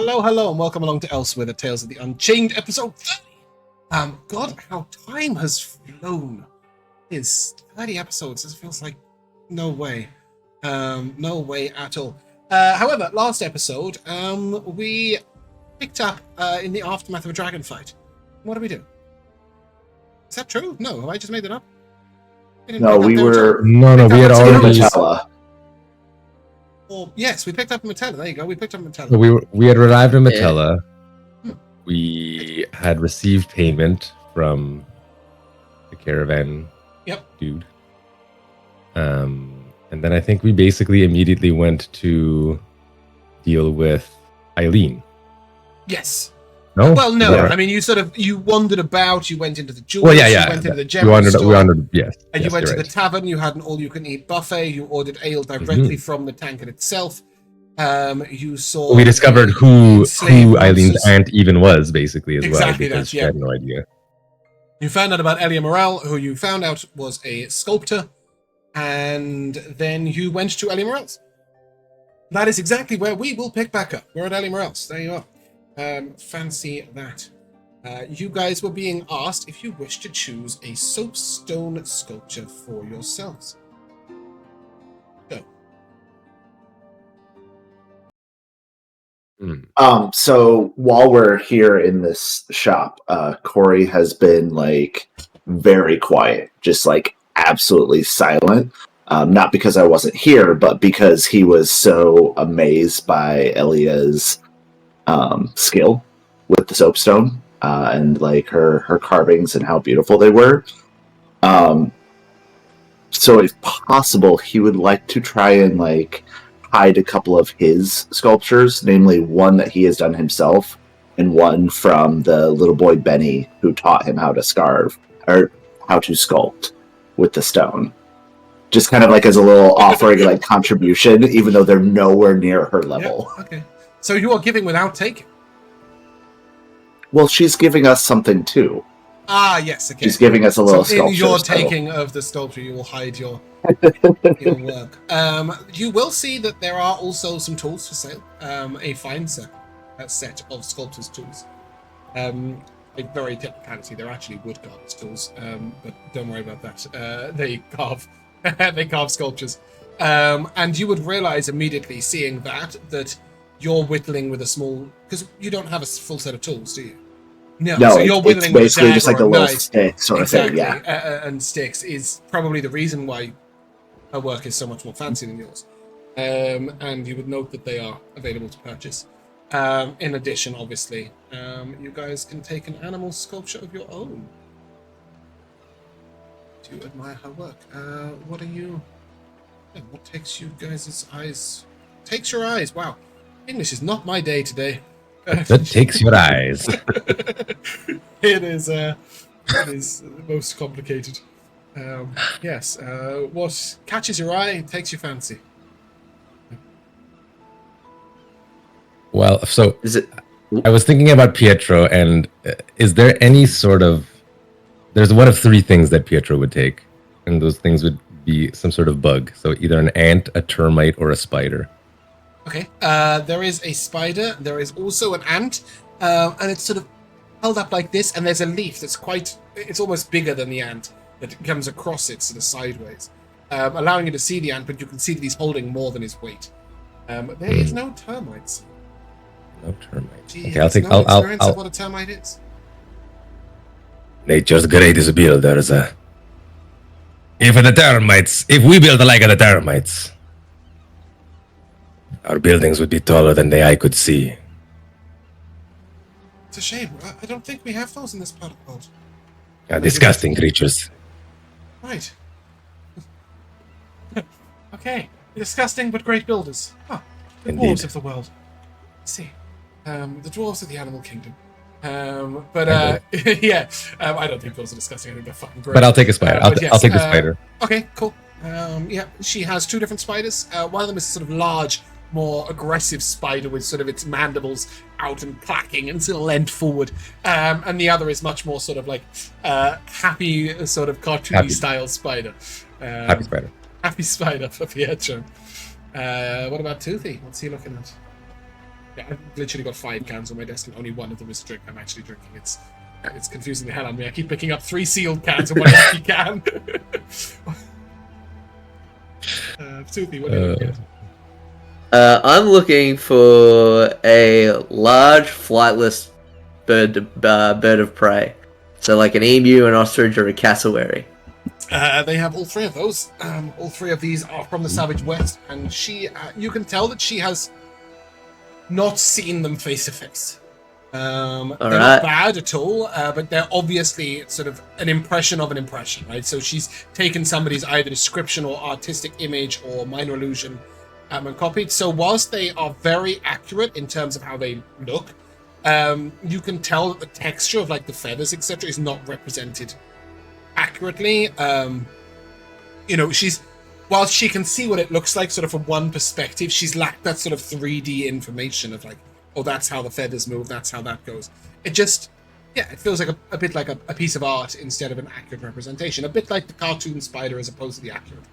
hello, and welcome along to Elsewhither, Tales of the Unchained, episode 30. God, how time has flown. It's 30 episodes. This feels like no way. No way at all. However, last episode, we picked up in the aftermath of a dragon fight. What do we do? Is that true? No, have I just made that up? No, we were... No, we had already... Or, yes, we picked up Metella. There you go. We picked up Metella. So we had arrived in Metella. Yeah. We had received payment from the caravan dude. And then I think we basically immediately went to deal with Eileen. Yes. No? Well, no. Yeah. I mean, you wandered about. You went into the jewelers. Well, you went into the general store. We wandered, yes. And you went to the tavern. You had an all-you-can-eat buffet. You ordered ale directly from the tankard itself. You saw... We discovered who Eileen's aunt even was, basically, as well. Because she had no idea. You found out about Elia Morel, who you found out was a sculptor. And then you went to Elia Morel's. That is exactly where we will pick back up. We're at Elia Morel's. There you are. Fancy that. You guys were being asked if you wish to choose a soapstone sculpture for yourselves. Go. So while we're here in this shop, Corrie has been like very quiet, just like absolutely silent. Not because I wasn't here, but because he was so amazed by Elia's skill with the soapstone and like her carvings and how beautiful they were. So if possible, he would like to try and like hide a couple of his sculptures, namely one that he has done himself and one from the little boy Benny who taught him how to sculpt with the stone. Just kind of like as a little offering, like contribution, even though they're nowhere near her level. Yeah, okay. So you are giving without taking? Well, she's giving us something too. Ah, yes. Okay. She's giving us a little sculpture. In your taking of the sculpture, you will hide your work. You will see that there are also some tools for sale. A fine set of sculptor's tools. A very technicality. They're actually wood carver's tools, but don't worry about that. They carve sculptures. And you would realize immediately, seeing that you're whittling with a small... Because you don't have a full set of tools, do you? No, so you're whittling with basically just like a little stick sort of thing, yeah. And sticks is probably the reason why her work is so much more fancy than yours. And you would note that they are available to purchase. In addition, obviously, you guys can take an animal sculpture of your own to admire her work. What are you... What takes you guys' eyes? Takes your eyes, wow. English is not my day today. That takes your eyes. It is most complicated. Yes. What catches your eye, takes your fancy. Well, so I was thinking about Pietro, and is there any sort of... There's one of three things that Pietro would take, and those things would be some sort of bug. So either an ant, a termite, or a spider. Okay, there is a spider, there is also an ant, and it's sort of held up like this, and there's a leaf that's it's almost bigger than the ant, that comes across it sort of sideways, allowing you to see the ant, but you can see that he's holding more than his weight. There is no termites. No termites. Okay, I'll take... I'll what a termite is? Nature's greatest builders. If we build like the termites, our buildings would be taller than the eye could see. It's a shame. I don't think we have those in this part of the world. Disgusting creatures. Right. Okay. Disgusting but great builders. The dwarves of the world. Let's see. The dwarves of the animal kingdom. Yeah. I don't think those are disgusting. I think they're fucking great. But I'll take a spider. I'll take the spider. Okay, cool. Yeah, she has two different spiders. One of them is a sort of large, more aggressive spider with sort of its mandibles out and clacking and sort of leant forward. And the other is much more sort of like happy, sort of cartoony style spider. Happy spider. Happy spider for Pietro. What about Toothy? What's he looking at? Yeah, I've literally got 5 cans on my desk, and only one of them is drink. I'm actually drinking. It's confusing the hell out of me. I keep picking up 3 sealed cans and 1 empty can. Suthi, what are you looking at? I'm looking for a large flightless bird of prey. So like an emu, an ostrich, or a cassowary. They have all 3 of those. All 3 of these are from the Savage West, and she, you can tell that she has not seen them face to face. They're not bad at all, but they're obviously sort of an impression of an impression, right? So she's taken somebody's either description or artistic image or minor illusion and copied. So whilst they are very accurate in terms of how they look, you can tell that the texture of like the feathers, etc., is not represented accurately. Whilst she can see what it looks like sort of from one perspective, she's lacked that sort of 3D information of like, oh, that's how the feathers move, that's how that goes. It just, it feels like a bit like a piece of art instead of an accurate representation. A bit like the cartoon spider as opposed to the accurate.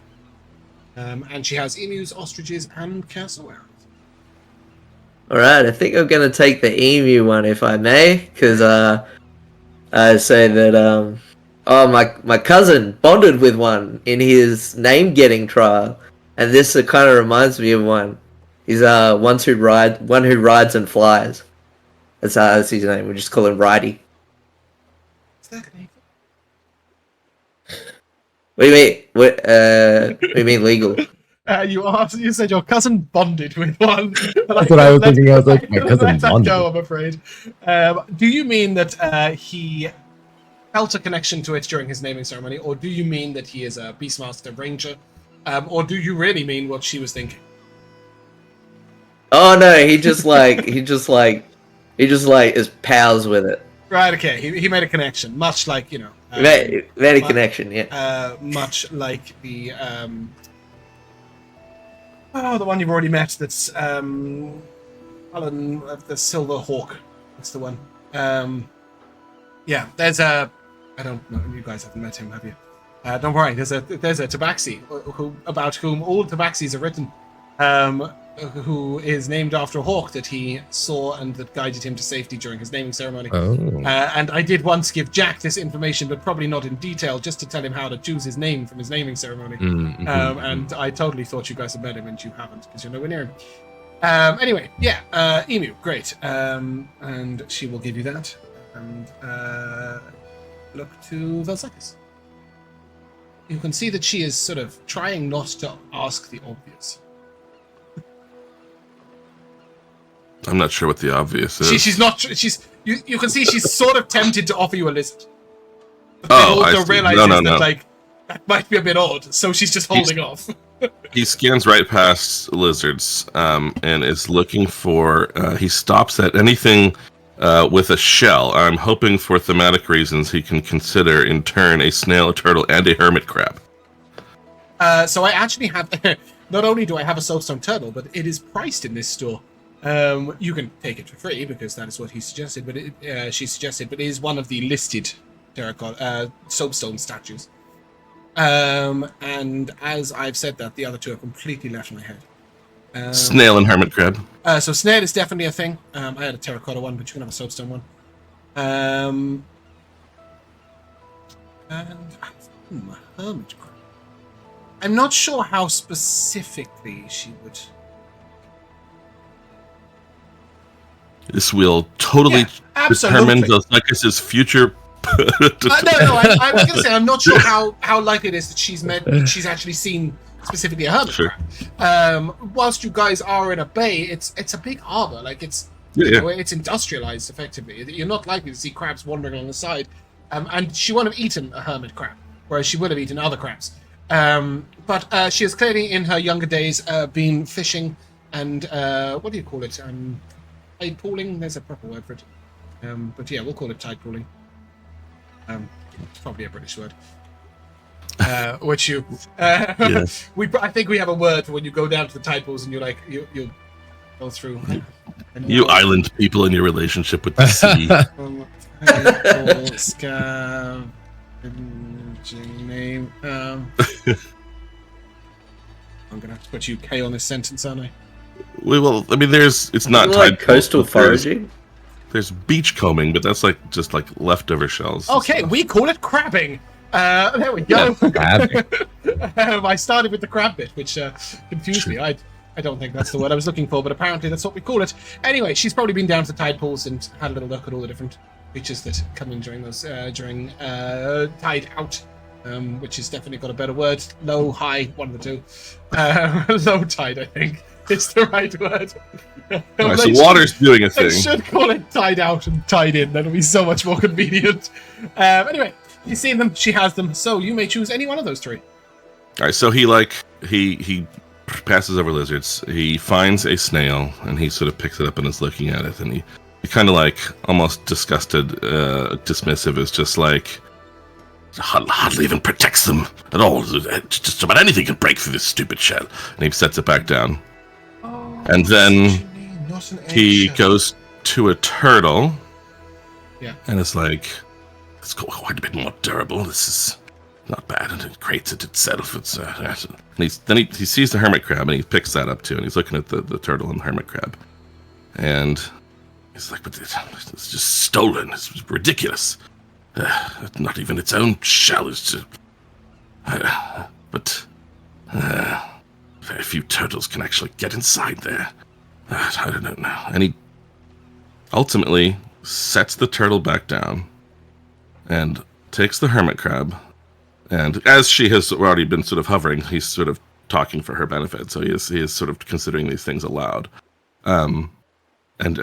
And she has emus, ostriches, and cassowaries. Alright, I think I'm going to take the emu one, if I may, because I say that, my cousin bonded with one in his name-getting trial, and this kind of reminds me of one. He's one who rides and flies. That's his name. We just call him Ridey. Exactly. What do you mean? What do you mean legal? You said your cousin bonded with one. That's what I was thinking. I was like, my cousin bonded. No, I'm afraid. Do you mean that he felt a connection to it during his naming ceremony, or do you mean that he is a Beastmaster Ranger, or do you really mean what she was thinking? Oh no, he just is pals with it. Right. Okay. He made a connection, much like Made a connection, yeah. Much like the the one you've already met. That's Paladin of the Silver Hawk. That's the one. Yeah. There's a. I don't know. You guys haven't met him, have you? Don't worry. There's a Tabaxi about whom all Tabaxis are written. Who is named after a hawk that he saw and that guided him to safety during his naming ceremony. Oh. And I did once give Jack this information, but probably not in detail, just to tell him how to choose his name from his naming ceremony. And I totally thought you guys had met him, and you haven't, because you're nowhere near him. Anyway, yeah, emu, great. And she will give you that. And look to Vel'zekiss. You can see that she is sort of trying not to ask the obvious. I'm not sure what the obvious is. She's not. You can see she's sort of tempted to offer you a lizard. But I see. realizes No. that like that might be a bit odd, so she's just holding off. He scans right past lizards and is looking for. He stops at anything with a shell. I'm hoping for thematic reasons he can consider in turn a snail, a turtle, and a hermit crab. So I actually have. Not only do I have a soapstone turtle, but it is priced in this store. You can take it for free because that is what he suggested, but she suggested. But it is one of the listed terracotta soapstone statues. And as I've said that, the other two have completely left my head. Snail and hermit crab. So snail is definitely a thing. I had a terracotta one, but you can have a soapstone one. And hermit crab. I'm not sure how specifically she would. This will totally determine Vel'zekiss' future. No, I was going to say I'm not sure how likely it is that she's actually seen specifically a hermit crab. Whilst you guys are in a bay, it's a big harbor. Like it's it's industrialized effectively. You're not likely to see crabs wandering along the side. And she won't have eaten a hermit crab, whereas she would have eaten other crabs. But she has clearly in her younger days been fishing and what do you call it? Tide pooling. There's a proper word for it. But yeah, we'll call it tide pooling. It's probably a British word. Which you, Yes. I think we have a word for when you go down to the tide pools and you go through. You island people in your relationship with the sea. Scavenging name. I'm gonna have to put UK on this sentence, aren't I? Well, I mean, it's not like tide coastal pools, but foraging. There's beach combing, but that's just leftover shells. Okay, we call it crabbing. There we go. I started with the crab bit, which confused me. I don't think that's the word I was looking for, but apparently that's what we call it. Anyway, she's probably been down to the tide pools and had a little look at all the different creatures that come in during tide out, which has definitely got a better word. Low, high, one of the two. Low tide, I think, is the right word. Right, so water's doing a thing. They should call it tide out and tide in. That'll be so much more convenient. Anyway, you've seen them. She has them. So you may choose any one of those three. All right. So he passes over lizards. He finds a snail and he sort of picks it up and is looking at it. And he kind of almost disgusted, dismissive. Is just hardly even protects them at all. Just about anything can break through this stupid shell. And he sets it back down. And then he goes to a turtle, and it's it's quite a bit more durable. This is not bad, and it creates it itself. And he sees the hermit crab, and he picks that up too, and he's looking at the turtle and the hermit crab, and he's like, "But it's just stolen. It's ridiculous. Not even its own shell is just." But very few turtles can actually get inside there. I don't know. And he ultimately sets the turtle back down and takes the hermit crab. And as she has already been sort of hovering, he's sort of talking for her benefit. So he is sort of considering these things aloud. And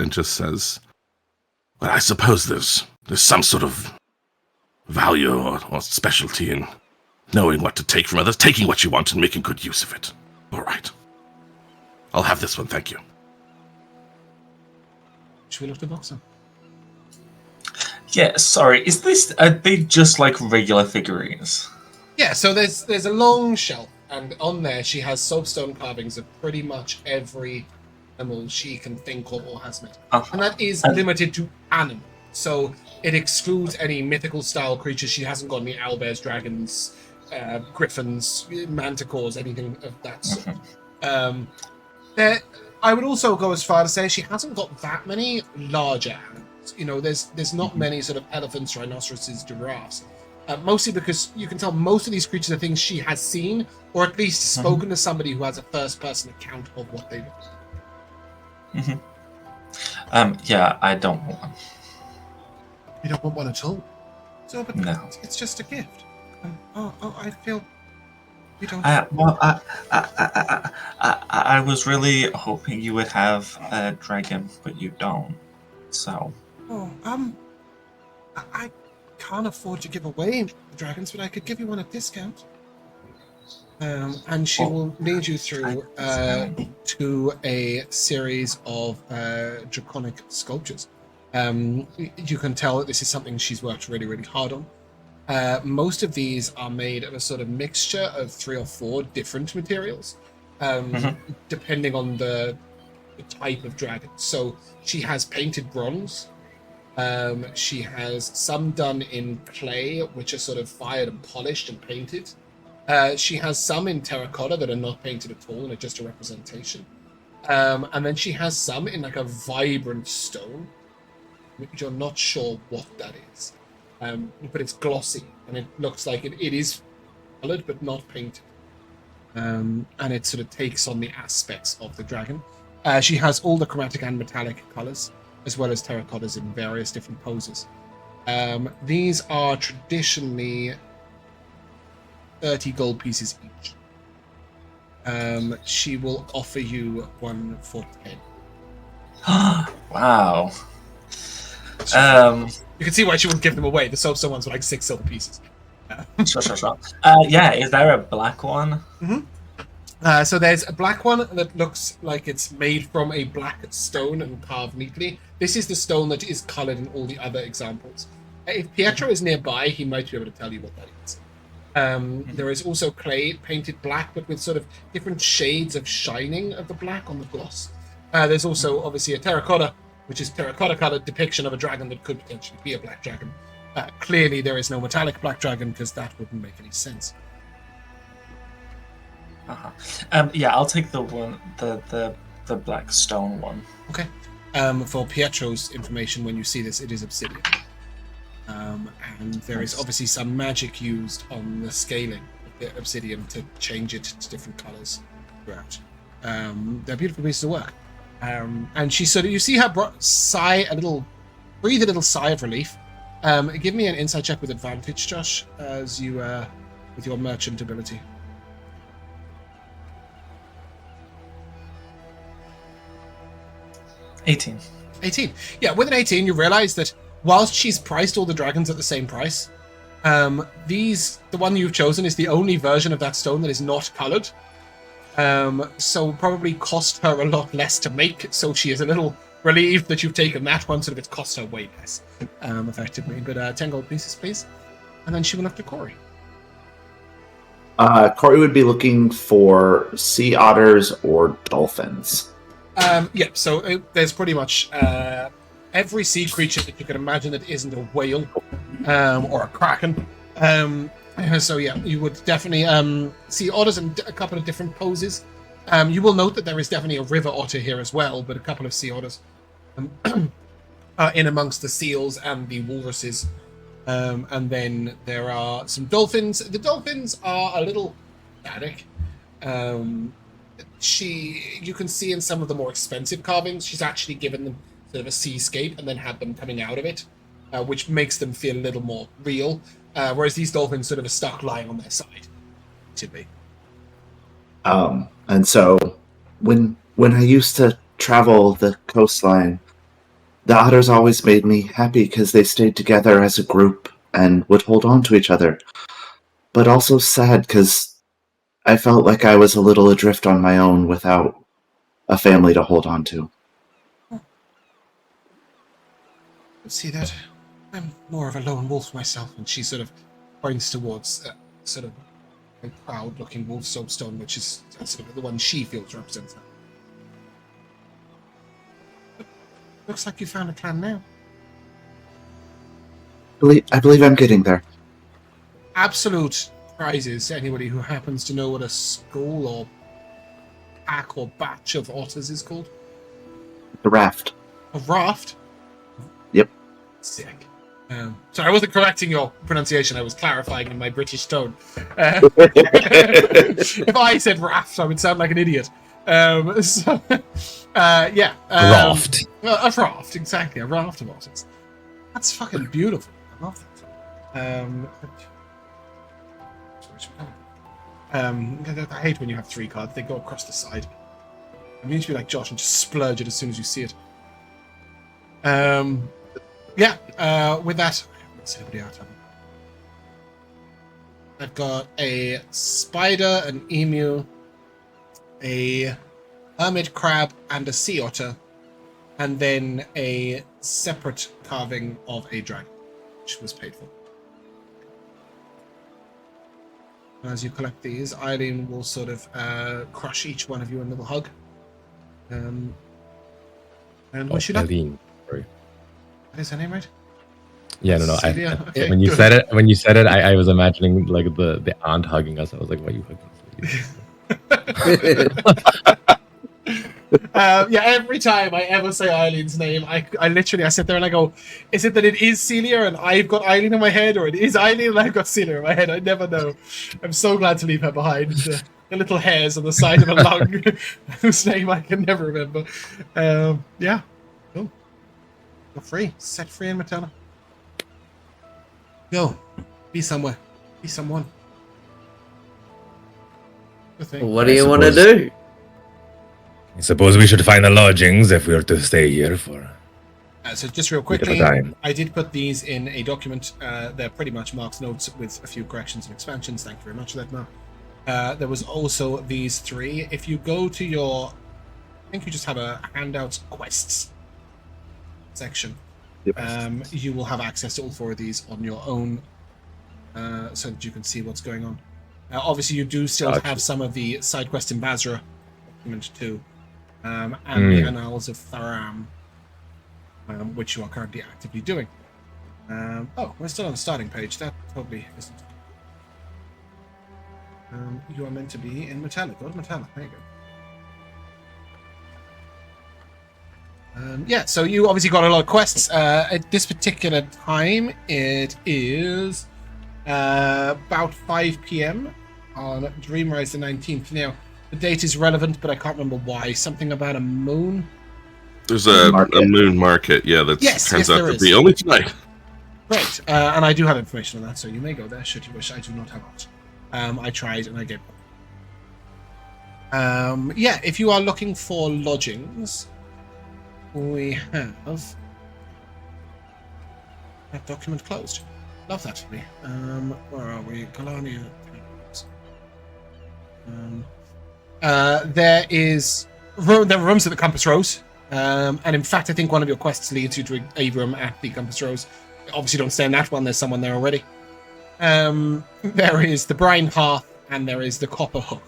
just says, "Well, I suppose there's some sort of value or specialty in knowing what to take from others, taking what you want and making good use of it. All right. I'll have this one, thank you." Should we look at Boxxo? Yeah, sorry. Are they just like regular figurines? Yeah, so there's a long shelf, and on there she has soapstone carvings of pretty much every animal she can think of or has met. And that is limited to animal. So it excludes any mythical style creatures. She hasn't got any owlbears, dragons, griffins, manticores, anything of that sort. I would also go as far to say she hasn't got that many larger animals. You know, there's not many sort of elephants, rhinoceroses, giraffes. Mostly because you can tell most of these creatures are things she has seen, or at least spoken to somebody who has a first-person account of what they look. Yeah, I don't want one. You don't want one at all? So, but no. It's just a gift. I feel you don't. I was really hoping you would have a dragon, but you don't. So. I can't afford to give away the dragons, but I could give you one at discount. And she will lead you through to a series of draconic sculptures. You can tell that this is something she's worked really, really hard on. Most of these are made of a sort of mixture of 3 or 4 different materials, depending on the type of dragon. So she has painted bronze. She has some done in clay, which are sort of fired and polished and painted. She has some in terracotta that are not painted at all and are just a representation. And then she has some in like a vibrant stone, which you're not sure what that is. But it's glossy, and it looks like it is colored but not painted. And it sort of takes on the aspects of the dragon. She has all the chromatic and metallic colors, as well as terracottas in various different poses. These are traditionally 30 gold pieces each. She will offer you one for 10. Wow. You can see why she wouldn't give them away. The soapstone ones were like 6 silver pieces. Sure. Yeah, is there a black one? So there's a black one that looks like it's made from a black stone and carved neatly. This is the stone that is colored in all the other examples. If Pietro is nearby, he might be able to tell you what that is. There is also clay painted black, but with sort of different shades of shining of the black on the gloss. There's also obviously a terracotta, which is terracotta colored depiction of a dragon that could potentially be a black dragon. Clearly there is no metallic black dragon, because that wouldn't make any sense. Yeah, I'll take the the black stone one. Okay. For Pietro's information, when you see this, it is obsidian. And there is obviously some magic used on the scaling of the obsidian to change it to different colors throughout. They're beautiful pieces of work. And she sort of, you see her breathe a little sigh of relief. Give me an insight check with advantage, Josh, as you with your merchant ability. 18. 18. Yeah, with an 18, you realize that whilst she's priced all the dragons at the same price, the one you've chosen is the only version of that stone that is not colored. So probably cost her a lot less to make, so she is a little relieved that you've taken that one, sort of it's cost her way less, effectively. But 10 gold pieces, please. And then she went up to Corrie. Corrie would be looking for sea otters or dolphins. Yeah, so there's pretty much every sea creature that you can imagine that isn't a whale or a kraken. So yeah, you would definitely see otters in a couple of different poses. You will note that there is definitely a river otter here as well, but a couple of sea otters in amongst the seals and the walruses. And then there are some dolphins. The dolphins are a little static. You can see in some of the more expensive carvings, she's actually given them sort of a seascape and then had them coming out of it, which makes them feel a little more real. Whereas these dolphins sort of are stuck lying on their side, to be. And so when I used to travel the coastline, the otters always made me happy because they stayed together as a group and would hold on to each other. But also sad because I felt like I was a little adrift on my own without a family to hold on to. Let's see that. I'm more of a lone wolf myself, and she sort of points towards sort of a proud-looking wolf soapstone, which is sort of the one she feels represents her. Looks like you found a clan now. I believe I'm getting there. Absolute prizes. Anybody who happens to know what a school or pack or batch of otters is called? The raft. A raft? Yep. Sick. Sorry, I wasn't correcting your pronunciation. I was clarifying in my British tone. If I said raft, I would sound like an idiot. Yeah. Raft. A raft, exactly. A raft of otters. That's fucking beautiful. I love that. I hate when you have 3 cards. They go across the side. You need to be like Josh and just splurge it as soon as you see it. Yeah, with that, what's anybody out? I've got a spider, an emu, a hermit crab, and a sea otter, and then a separate carving of a dragon, which was paid for. As you collect these, Eileen will sort of crush each one of you in a little hug. And wish you luck. Eileen, sorry. Is her name right? Yeah, no. Okay, when you good. said it, I was imagining like the aunt hugging us. I was like, "Why are you hugging us?" Yeah, every time I ever say Eileen's name, I literally sit there and I go, is it that it is Celia and I've got Eileen in my head, or it is Eileen and I've got Celia in my head? I never know. I'm so glad to leave her behind. The little hairs on the side of a lung whose name I can never remember. Yeah. Cool. You're free. Set free in Materna. Go. Be somewhere. Be someone. What do you want to do? I suppose we should find the lodgings if we are to stay here for. So just real quickly, I did put these in a document. They're pretty much Mark's notes with a few corrections and expansions. Thank you very much for that, Mark. There was also these 3. If you go to your, I think you just have a handouts quests section. Yep. You will have access to all 4 of these on your own, so that you can see what's going on. Obviously, you do still have some of the side quest in Mazrea document too, and the Annals of Tharam, which you are currently actively doing. Oh, we're still on the starting page. That probably isn't. You are meant to be in Metallic. Go to Metallic. There you So you obviously got a lot of quests. At this particular time, it is about 5 p.m. on Dreamrise the 19th. Now, the date is relevant, but I can't remember why. Something about a moon? There's a moon market, that turns out to be only tonight. Right, and I do have information on that, so you may go there should you wish. I do not have it. I tried and I gave up. If you are looking for lodgings, we have that document closed. Love that for me. Where are we? Gallania. There are rooms at the Compass Rose, and in fact, I think one of your quests leads you to a room at the Compass Rose. Obviously, don't stay in that one. There's someone there already. There is the Brine Hearth, and there is the Copper Hook.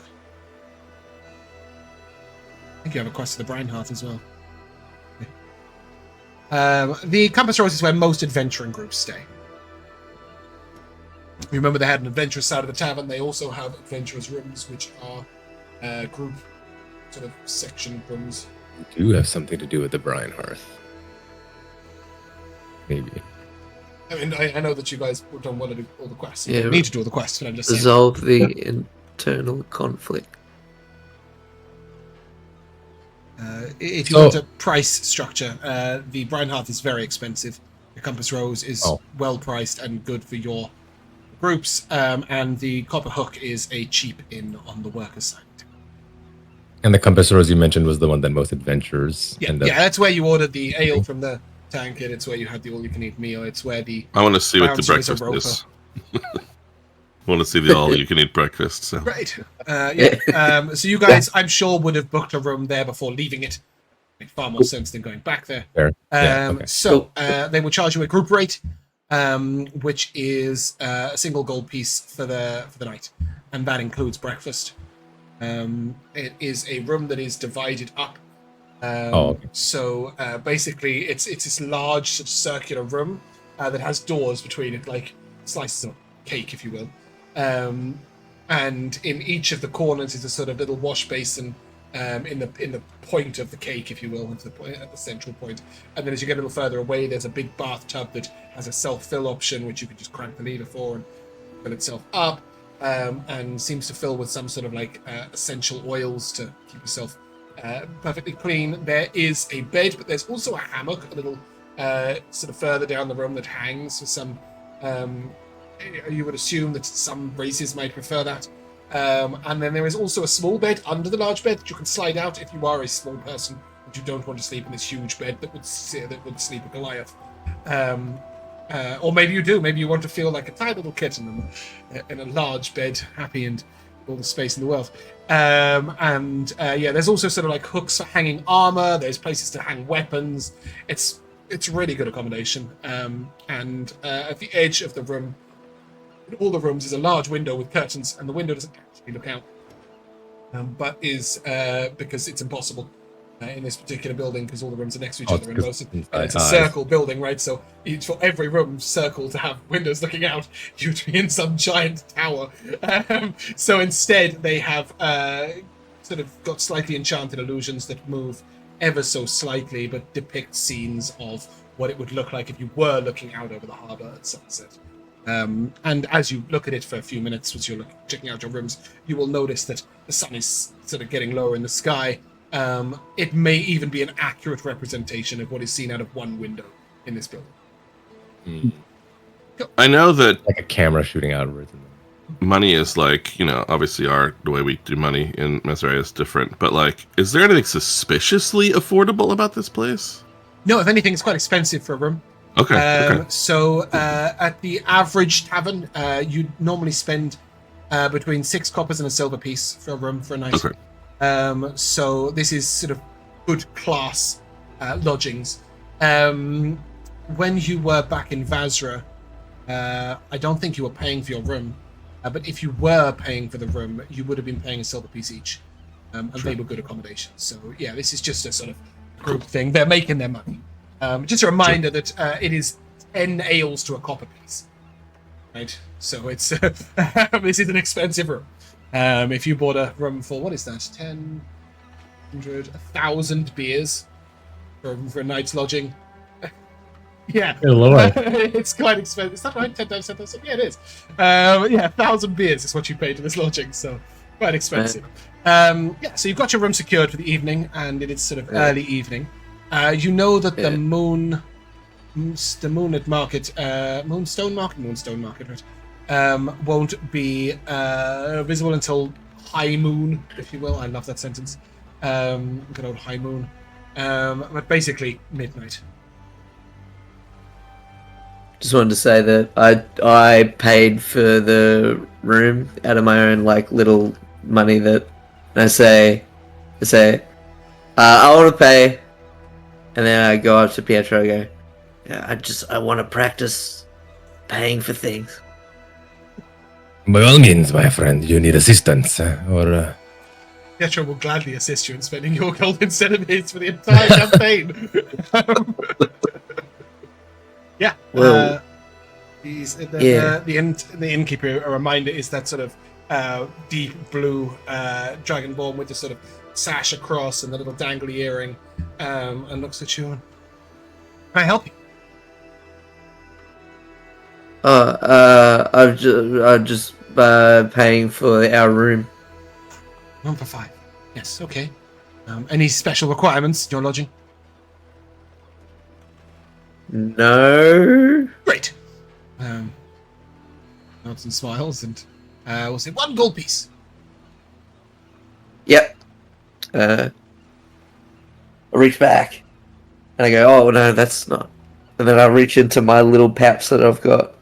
I think you have a quest to the Brine Hearth as well. The Compass Rose is where most adventuring groups stay. Remember, they had an adventurous side of the tavern. They also have adventurous rooms, which are group sort of section rooms. We do have something to do with the Brine Hearth. Maybe. I mean, I know that you guys don't want to do all the quests. You don't need to do all the quests, but I'm just saying. Resolve the internal conflict. If you want a price structure, the Brine Hearth is very expensive. The Compass Rose is well priced and good for your groups, and the Copper Hook is a cheap inn on the workers' side. And the Compass Rose you mentioned was the one that most adventurers. Yeah, that's where you ordered the ale from the tankard. It's where you had the all-you-can-eat meal. It's where the I want to see what the breakfast is. I want to see the all-you-can-eat breakfast. So. Right. So you guys, I'm sure, would have booked a room there before leaving it. Make far more sense than going back there. So they will charge you a group rate, which is a single gold piece for the night, and that includes breakfast. It is a room that is divided up. So basically, it's this large sort of circular room that has doors between it, like slices of cake, if you will. And in each of the corners is a sort of little wash basin in the point of the cake, if you will, at the central point. And then as you get a little further away, there's a big bathtub that has a self-fill option, which you can just crank the lever for and fill itself up. And seems to fill with some sort of essential oils to keep yourself perfectly clean. There is a bed, but there's also a hammock a little sort of further down the room that hangs for some. You would assume that some races might prefer that. And then there is also a small bed under the large bed that you can slide out if you are a small person but you don't want to sleep in this huge bed that would sleep a Goliath. Or maybe you do. Maybe you want to feel like a tiny little kitten in a large bed, happy and all the space in the world. There's also sort of hooks for hanging armor. There's places to hang weapons. It's really good accommodation. At the edge of the room, in all the rooms, is a large window with curtains, and the window doesn't actually look out, but is because it's impossible. In this particular building, because all the rooms are next to each other, and it's a circle building, right? So for every room circle to have windows looking out, you'd be in some giant tower. So instead, they have sort of got slightly enchanted illusions that move ever so slightly, but depict scenes of what it would look like if you were looking out over the harbour at sunset. And as you look at it for a few minutes, as you're checking out your rooms, you will notice that the sun is sort of getting lower in the sky. It may even be an accurate representation of what is seen out of one window in this building. I know that like a camera shooting outwards. Money is obviously the way we do money in Mazrea is different, but is there anything suspiciously affordable about this place? No, if anything, it's quite expensive for a room. Okay. So at the average tavern, you normally spend between 6 coppers and a silver piece for a room for a night. Okay. So this is sort of good class lodgings. When you were back in Mazrea, I don't think you were paying for your room, but if you were paying for the room, you would have been paying a silver piece each, and they were good accommodations. So yeah, this is just a sort of group thing. They're making their money. Just a reminder that it is 10 ales to a copper piece, right? So it's this is an expensive room. If you bought a room for, what is that, 1,000 beers, for a night's lodging. Yeah, Good lord. it's quite expensive. Is that right? 10,000? Yeah, it is. Yeah, 1,000 beers is what you pay for this lodging, so quite expensive. Yeah, so you've got your room secured for the evening, and it is sort of early evening. You know that the moon at market, Moonstone Market, right? Won't be visible until high moon, if you will. I love that sentence. Good old high moon. But basically midnight. Just wanted to say that I paid for the room out of my own like little money that I say I want to pay, and then I go up to Pietro and go, yeah, I want to practice paying for things. By all means, my friend, you need assistance, or... Pietro will gladly assist you in spending your gold instead of his for the entire campaign. Yeah. Well, the innkeeper, a reminder, is that sort of deep blue dragonborn with the sort of sash across and the little dangly earring, and looks at you and, can I help you? I'm just paying for our room. Room for 5. Yes, okay. Any special requirements in your lodging? No. Great. Nods and smiles, and we'll say 1 gold piece. Yep. I reach back, and I go, "Oh no, that's not." And then I reach into my little pouch that I've got,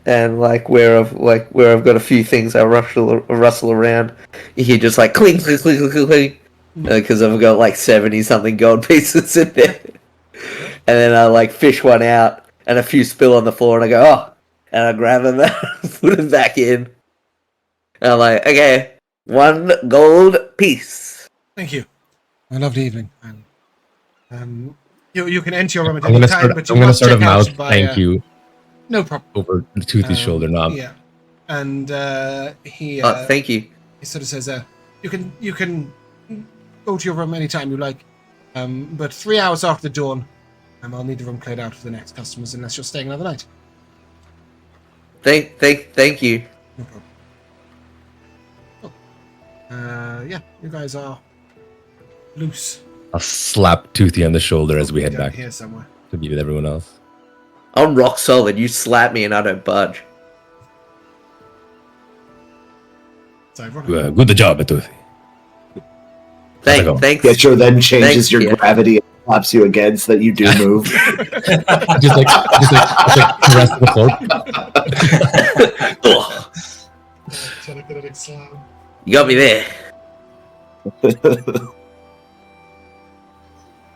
and where I've got a few things, I rustle around. You hear just like clink, clink, clink, clink, clink, because I've got like 70 something gold pieces in there. And then I fish one out, and a few spill on the floor, and I go, oh, and I grab them and put them back in. And I'm like, okay, 1 gold piece. Thank you. A lovely evening. And you can enter your room at I'm any gonna time, sort of, but I'm you gonna must sort of check out mouth by, thank you no problem. over Toothy's shoulder knob. Yeah, and he Thank you. he sort of says, you can go to your room anytime you like, but 3 hours after the dawn, I'll need the room cleared out for the next customers unless you're staying another night. Thank you. No problem. Yeah, you guys are loose. I'll slap Toothy on the shoulder as we head Down back here somewhere. to be with everyone else. I'm rock solid. You slap me and I don't budge. It's ironic. Good job, Toothy. Thanks. Pietro then changes Thanks, your Pietro. gravity and slaps you again so that you do move. just like caress the cloak. Ugh, Trying to get a big slam. you got me there.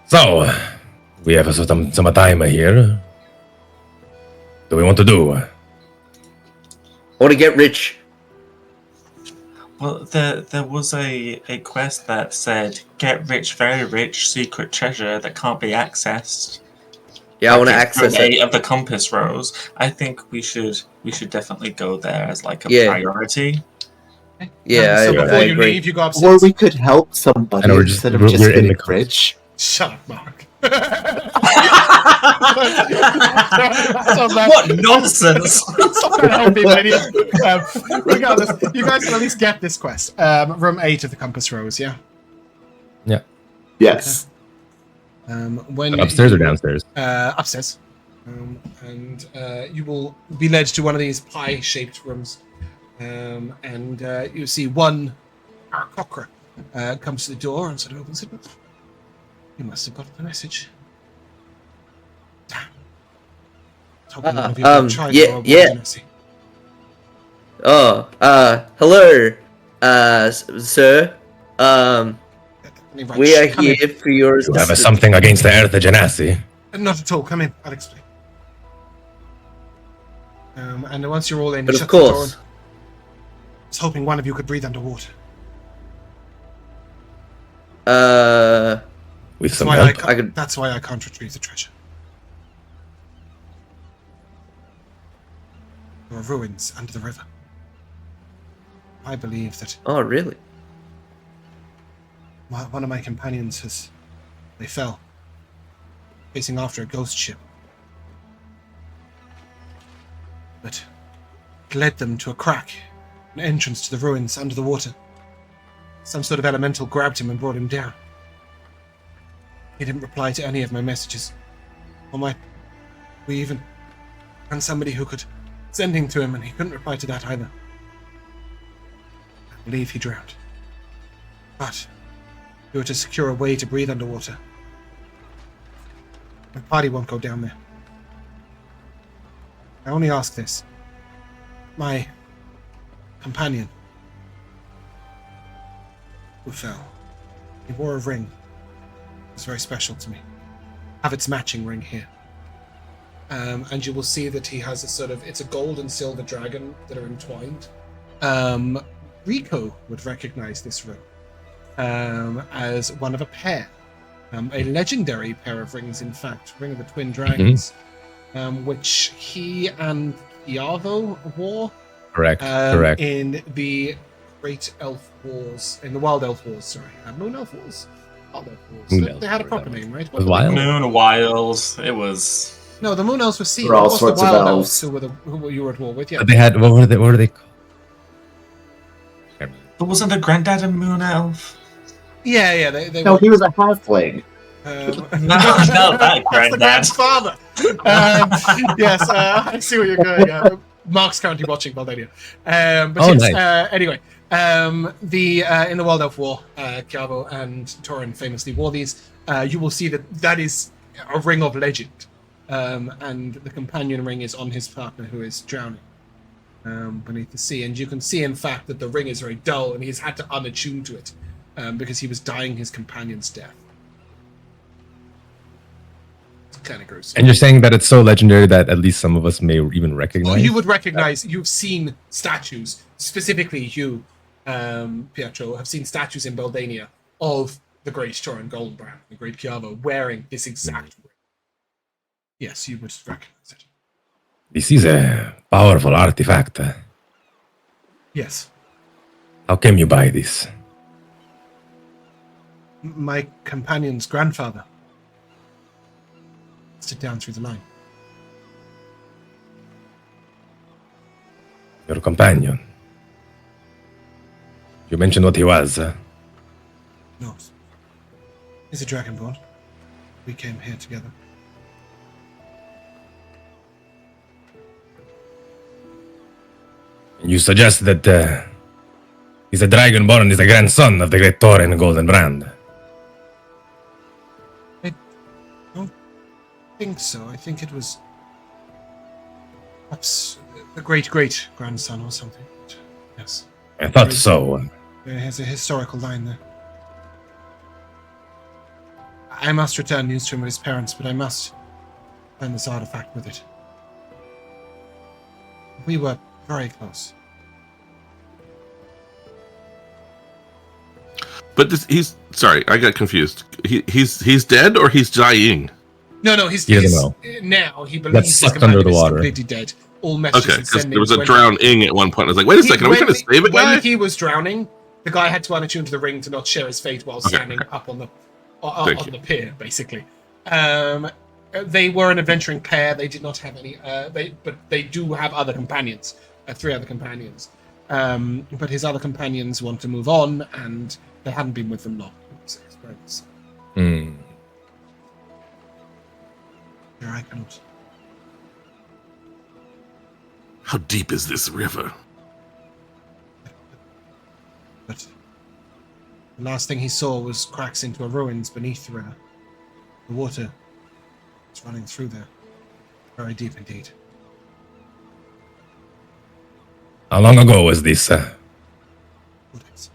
So, we have some time here. What do we want to do? I want to get rich. Well, there was a quest that said get rich, very rich, secret treasure that can't be accessed. Yeah, I want to access A it. of the compass rose. I think we should definitely go there as like a Yeah. priority. Yeah, So I before you agree. leave, you go Or upstairs. we could help somebody And we're instead of we're just in getting the car. rich. Shut up, Mark. What nonsense! Regardless, you guys can at least get this quest. Room 8 of the Compass Rose, yeah? Yeah. Yes. When Upstairs or you- downstairs? Upstairs. And you will be led to one of these pie-shaped rooms. And you see one Aarakocra comes to the door and sort of opens it. You must have got the message. Damn. I was hoping one of you would try yeah, your yeah. Genasi. Oh, hello, sir. Right, We are come here for your You have assistance. something against the Earth Genasi. in. Not at all. Come in. I'll explain. And once you're all in, But you of shut the door. course, I was hoping one of you could breathe underwater. With That's some why, help. I could- that's why I can't retrieve the treasure. There are ruins under the river. I believe that oh really? one of my companions they fell chasing after a ghost ship. But it led them to a crack, an entrance to the ruins under the water. Some sort of elemental grabbed him and brought him down. He didn't reply to any of my messages. We even found somebody who could send him to him, and he couldn't reply to that either. I believe he drowned. But we were to secure a way to breathe underwater. My party won't go down there. I only ask this. My companion who fell, he wore a ring. It was very special to me. I have its matching ring here. And you will see that he has it's a gold and silver dragon that are entwined. Rico would recognize this ring as one of a pair. A legendary pair of rings, in fact, Ring of the Twin Dragons, which he and Iavo wore. Correct. In the Great Elf Wars, in the Wild Elf Wars, sorry. Moon Elf Wars? Wild Elf Wars. They had a proper name, right? Was Wild? Moon Wilds. It was. No, the Moon Elves were sea. They're all It was sorts the of Wild elves. Elves who you were at war with, yeah. But they had what were they called? But wasn't the granddad a moon elf? Yeah, they No, were. he was a halfling. No, that That's the granddad. grandfather. Yes, I see where you're going. Mark's currently watching Gallania. Nice. Anyway, in the Wild Elf War, Kiavo and Torin famously wore these. You will see that is a ring of legend, and the companion ring is on his partner who is drowning beneath the sea. And you can see, in fact, that the ring is very dull, and he's had to unattune to it because he was dying his companion's death. Kind of gruesome. And you're saying that it's so legendary that at least some of us may even recognize. Well, you would recognize. You've seen statues, specifically you, Pietro, have seen statues in Gallania of the Great Torin Goldbrand, the Great Kiavo, wearing this exact ring. Yes, you would recognize it. This is a powerful artifact. Yes. How came you by this? My companion's grandfather. Sit down through the line. Your companion. You mentioned what he was. No. He's a dragonborn. We came here together. You suggest that he's a dragonborn, is the grandson of the great Thorin Goldenbrand. I don't think so. I think it was perhaps the great grandson or something. But yes. I thought so. There has a historical line there. I must return news to him of his parents, but I must find this artifact with it. We were very close. But he's sorry, I got confused. He's dead or he's dying? No, he's He doesn't know. now. He believes That's his sucked under companion the is water. completely dead. All messages Okay, and because there was a sendings drowning at one point. I was like, wait a second, are we trying to save it, when guy? he was drowning, the guy had to unattune to the ring to not share his fate while standing up on the Thank you. the pier, basically. They were an adventuring pair. They did not have any. But they do have other companions. 3 other companions. But his other companions want to move on, and they hadn't been with them long. So it's very sad. Here I cannot. How deep is this river? But the last thing he saw was cracks into a ruins beneath the river. The water is running through there. Very deep indeed. How long ago was this? 2 days.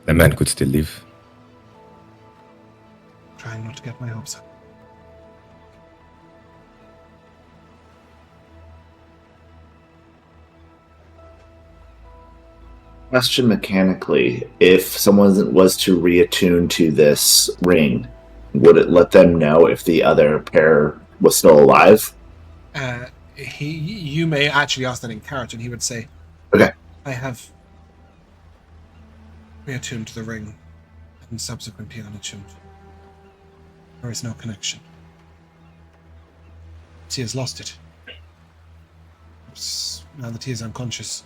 The man could still live. Trying not to get my hopes up. Question mechanically, if someone was to reattune to this ring, would it let them know if the other pair was still alive? You may actually ask that in character, and he would say, Okay. I have reattuned to the ring and subsequently unattuned. There is no connection. She has lost it. Perhaps now that he is unconscious.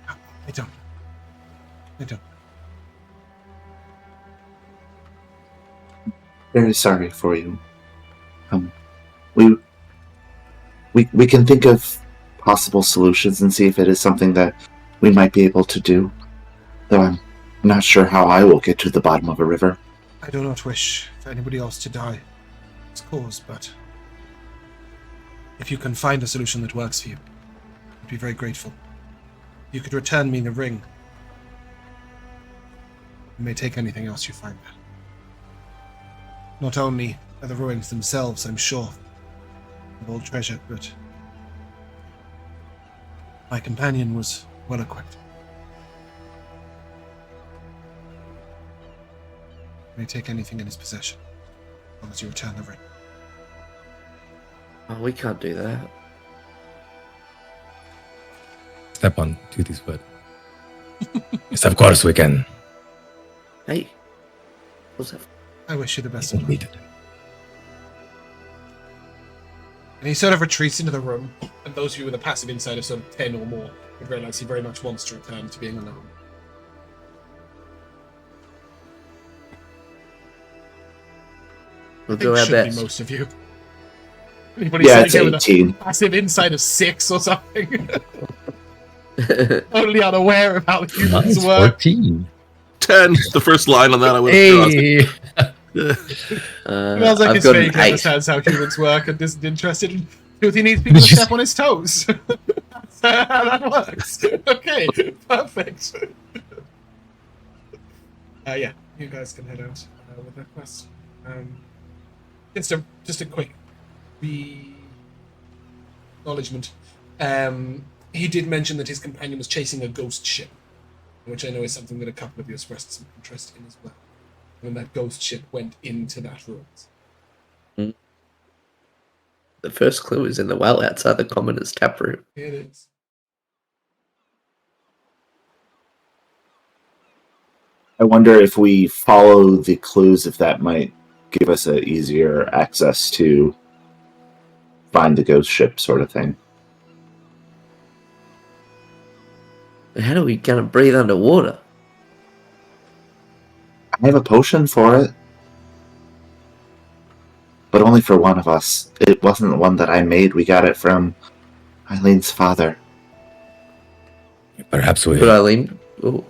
I don't. Very sorry for you. We can think of possible solutions and see if it is something that we might be able to do. Though I'm not sure how I will get to the bottom of a river. I do not wish for anybody else to die. It's cause, but if you can find a solution that works for you, I'd be very grateful. You could return me the ring. You may take anything else you find there. Not only are the ruins themselves, I'm sure, of old treasure, but my companion was well equipped. You may take anything in his possession, as long as you return the ring. Oh, we can't do that. Step on Toothy's foot. Yes, of course we can. Hey, what's that? I wish you the best We of don't luck. need it. And he sort of retreats into the room, and those of you with a passive insight of sort of 10 or more would realize he very much wants to return to being alone. We'll I do think our should best. be most of you. Anybody Yeah, sitting it's here with 18. a passive insight of 6 or something? Totally unaware of how humans Mine's work. 14. 10. The first line on that I would have Hey! Smells like I've his got an vaguely 8. understands how humans work and isn't interested in he needs people to step on his toes. That's how that works. Okay, perfect. Yeah, you guys can head out with that quest. Just a quick acknowledgement. He did mention that his companion was chasing a ghost ship, which I know is something that a couple of you expressed some interest in as well. When that ghost ship went into that ruins. The first clue is in the well outside the commoner's taproom. It is. I wonder if we follow the clues, if that might give us a easier access to find the ghost ship sort of thing. How are we going to breathe underwater? I have a potion for it. But only for one of us. It wasn't the one that I made. We got it from Eileen's father. Perhaps we Could Eileen? Oh,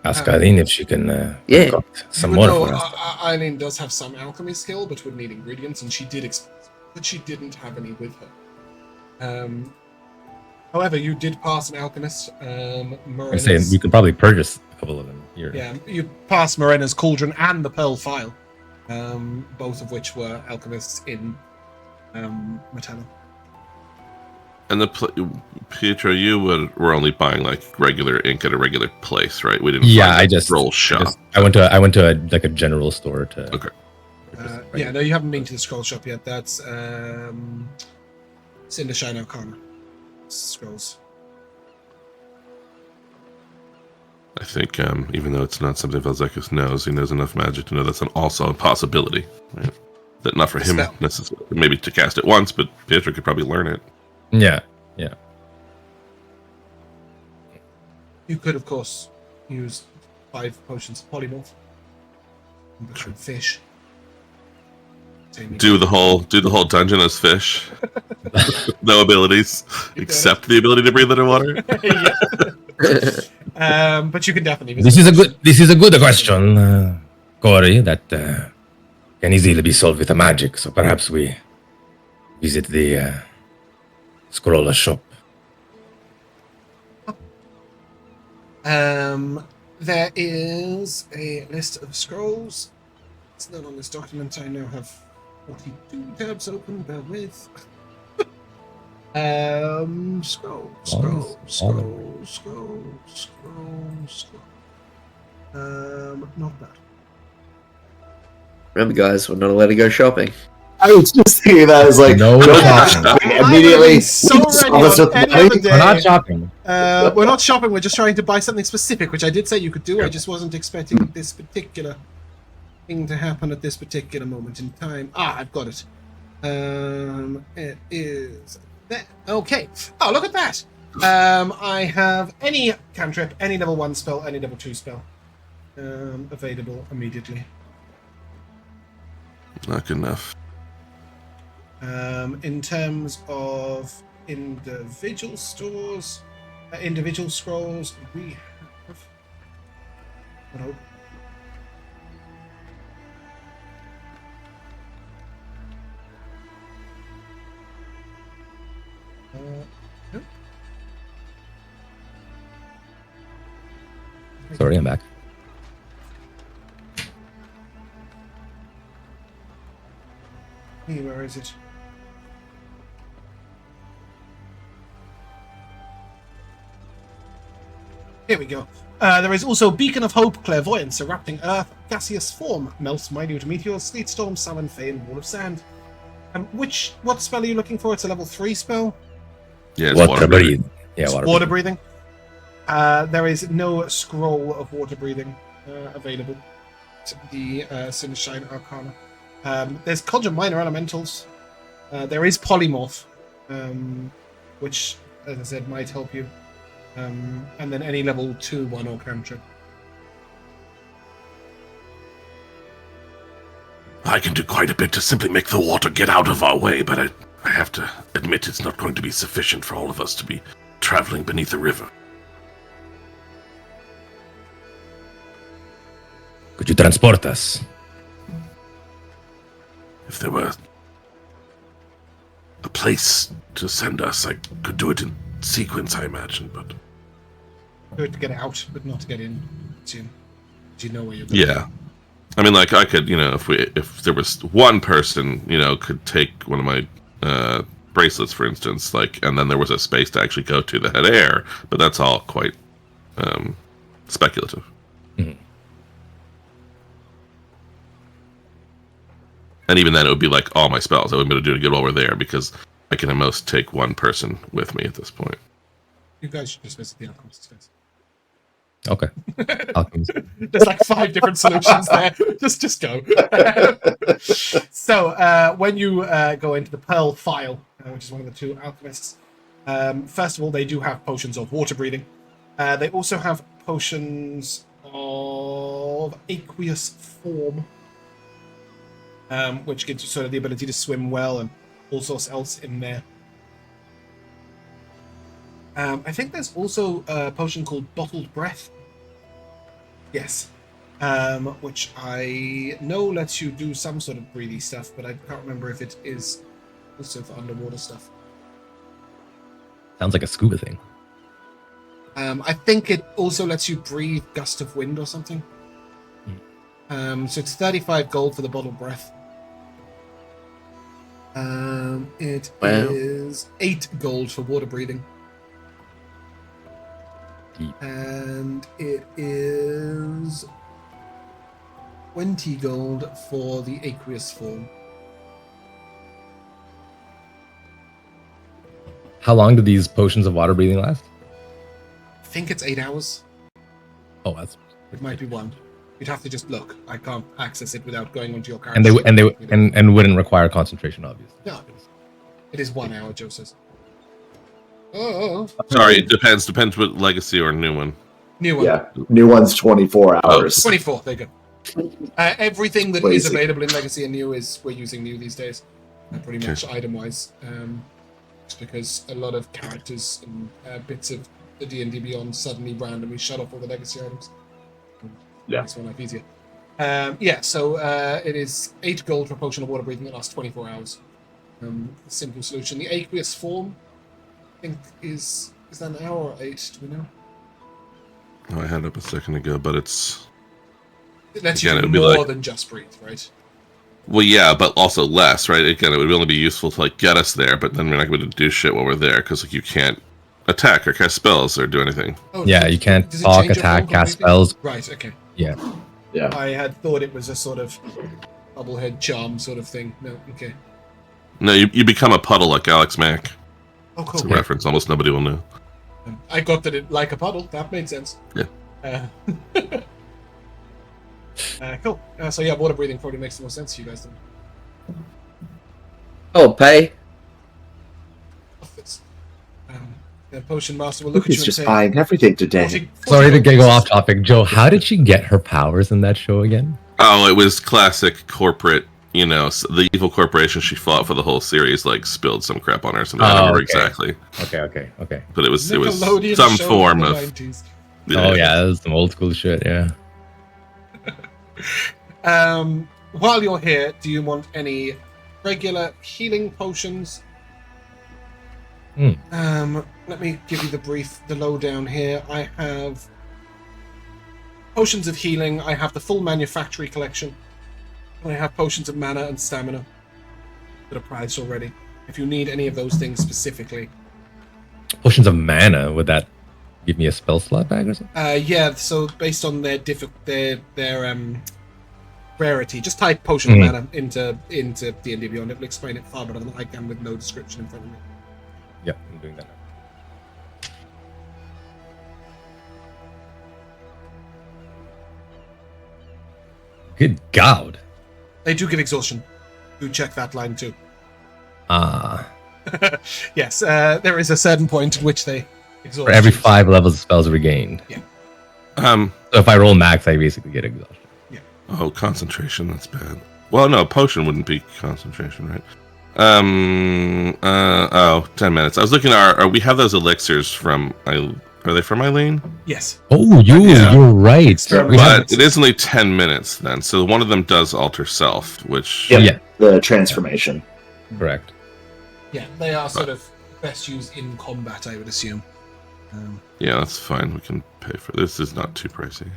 ask Eileen if she can Yeah. concoct some You more would know, for us. Eileen does have some alchemy skill, but would need ingredients, and she did express, but she didn't have any with her. However, you did pass an alchemist, I'm Morena's. saying we could probably purchase a couple of them here. Yeah, you passed Morena's cauldron and the pearl phial, both of which were alchemists in Metallo. And Pietro, you were only buying like regular ink at a regular place, right? We didn't. Yeah, find I a just scroll shop. I went to a general store to. Okay. Yeah, no, you haven't been to the scroll shop yet. That's Cinder Shine Arcana scrolls. I think even though it's not something Vel'zekiss knows, he knows enough magic to know that's also a possibility. Right? That not for him Spell. necessarily, maybe to cast it once, but Pietro could probably learn it. Yeah. You could, of course, use 5 potions of polymorph. And become fish. Do the whole dungeon as fish. No abilities except the ability to breathe underwater. But you can definitely. This is a good question, Corrie. That can easily be solved with a magic. So perhaps we visit the scroll shop. There is a list of scrolls. It's not on this document. I now have 42 tabs open. Bear with. Scroll. Not that. remember, guys, we're not allowed to go shopping. I was just thinking that as like No go shopping. shopping immediately. So ready solve us on with any money. other day. We're not shopping. We're not shopping. We're just trying to buy something specific, which I did say you could do. I just wasn't expecting this particular thing to happen at this particular moment in time. I've got it. It is there. Okay. Oh, look at that. I have any cantrip, any level 1 spell, any level 2 spell available immediately. Not good enough. In terms of individual stores, individual scrolls, we have. Oh. Nope. Sorry, I'm back. Hey, where is it? Here we go. There is also Beacon of Hope, Clairvoyance, Erupting Earth, Gaseous Form, Melts Minute Meteors, Sleet Storm, Summon, Fane, Wall of Sand. What spell are you looking for? It's a level 3 spell? Yeah, it's water breathing. Yeah, water breathing. There is no scroll of water breathing available to the Sinshine Arcana. There's Conjure Minor Elementals. There is Polymorph, which, as I said, might help you. And then any level 2 1 or cantrip. I can do quite a bit to simply make the water get out of our way, but I have to admit it's not going to be sufficient for all of us to be traveling beneath a river. Could you transport us? If there were a place to send us, I could do it in sequence, I imagine, but... Do it to get out, but not to get in. Do you know where you're going? Yeah. I mean, like, I could, if there was one person, could take one of my bracelets, for instance, and then there was a space to actually go to that had air, but that's all quite speculative. Mm-hmm. And even then, it would be like all my spells. I wouldn't be able to do it again while we're there, because I can at most take one person with me at this point. You guys should just visit the alchemist's face. Okay. There's like 5 different solutions there. Just go. So when you go into the Pearl Phial, which is one of the 2 alchemists, first of all, they do have potions of water breathing. They also have potions of aqueous form, which gives you sort of the ability to swim well and all sorts else in there. I think there's also a potion called Bottled Breath. Yes. Which I know lets you do some sort of breathy stuff, but I can't remember if it is also for underwater stuff. Sounds like a scuba thing. I think it also lets you breathe gust of wind or something. So it's 35 gold for the Bottled Breath. It is 8 gold for water breathing. And it is 20 gold for the aqueous form. How long do these potions of water breathing last? I think it's 8 hours. Oh, that's. It might be 1. You'd have to just look. I can't access it without going onto your character. And wouldn't require concentration, obviously. No, it is 1 hour, Joe says. Oh. Sorry, it depends. Depends what legacy or new one. New one. Yeah, new one's 24 hours. 24. There you go. Everything that is available in legacy and new we're using new these days, pretty much item-wise. Just because a lot of characters and bits of the D&D Beyond suddenly randomly shut off all the legacy items. Yeah. Makes my life easier. So it is 8 gold for a potion of water breathing that lasts 24 hours. Simple solution. The aqueous form, I think, is that an hour or 8? Do we know? Oh, I had it up a second ago, but it's... It lets you do more than just breathe, right? Well, yeah, but also less, right? Again, it would only be useful to get us there, but then we're not going to do shit while we're there, because you can't attack or cast spells or do anything. Oh, yeah, you can't talk, attack, cast spells. Right, okay. Yeah. I had thought it was a sort of bubblehead charm sort of thing. No, okay. No, you become a puddle like Alex Mack. Oh, cool. It's a reference almost nobody will know. I got that it like a puddle. That made sense. Yeah. Cool. So yeah, water breathing probably makes the most sense to you guys then. Oh, pay. The potion master will look at you He's and just say, buying everything today. 40 Sorry to gold go pieces. off topic, Joe. How did she get her powers in that show again? Oh, it was classic corporate. You know, the evil corporation she fought for the whole series, like spilled some crap on her. Something I don't remember exactly. Okay. But it was Nickelodeon some show form from the of. 90s. Oh yeah, that was some old school shit. Yeah. While you're here, do you want any regular healing potions? Let me give you the lowdown here. I have potions of healing. I have the full manufactory collection. I have potions of mana and stamina that are priced already. If you need any of those things specifically. Potions of mana, would that give me a spell slot back or something? Yeah, so based on their rarity, just type potion of mana into D&D Beyond. It will explain it far better than I can with no description in front of me. Yeah, I'm doing that now. Good God. They do give exhaustion. Do check that line too. Yes, there is a certain point at which they exhaust. For every 5 levels of spells regained. Yeah. So if I roll max, I basically get exhaustion. Yeah. Oh, concentration. That's bad. Well, no, potion wouldn't be concentration, right? 10 minutes. I was looking at we have those elixirs from. Are they from Eileen? Yes. Oh, you're right. But it is only 10 minutes then. So one of them does alter self, which. Yeah. The transformation. Correct. Yeah, they are sort of best used in combat, I would assume. Yeah, that's fine. We can pay for this. Is not too pricey.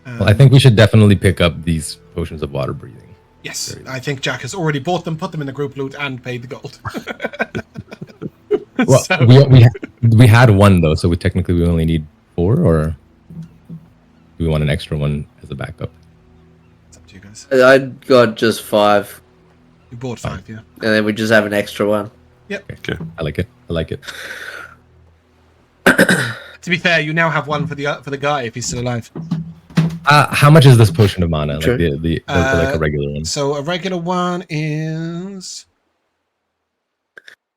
Well, I think we should definitely pick up these potions of water breathing. Yes, I think Jack has already bought them, put them in the group loot, and paid the gold. Well, So- we had one though, so we only need 4, or do we want an extra one as a backup? It's up to you guys. I got just 5, You bought 5, yeah. and then we just have an extra one. Okay. I like it. To be fair, you now have one for the guy if he's still alive. How much is this potion of mana? Sure. Like the like a regular one? So a regular one is...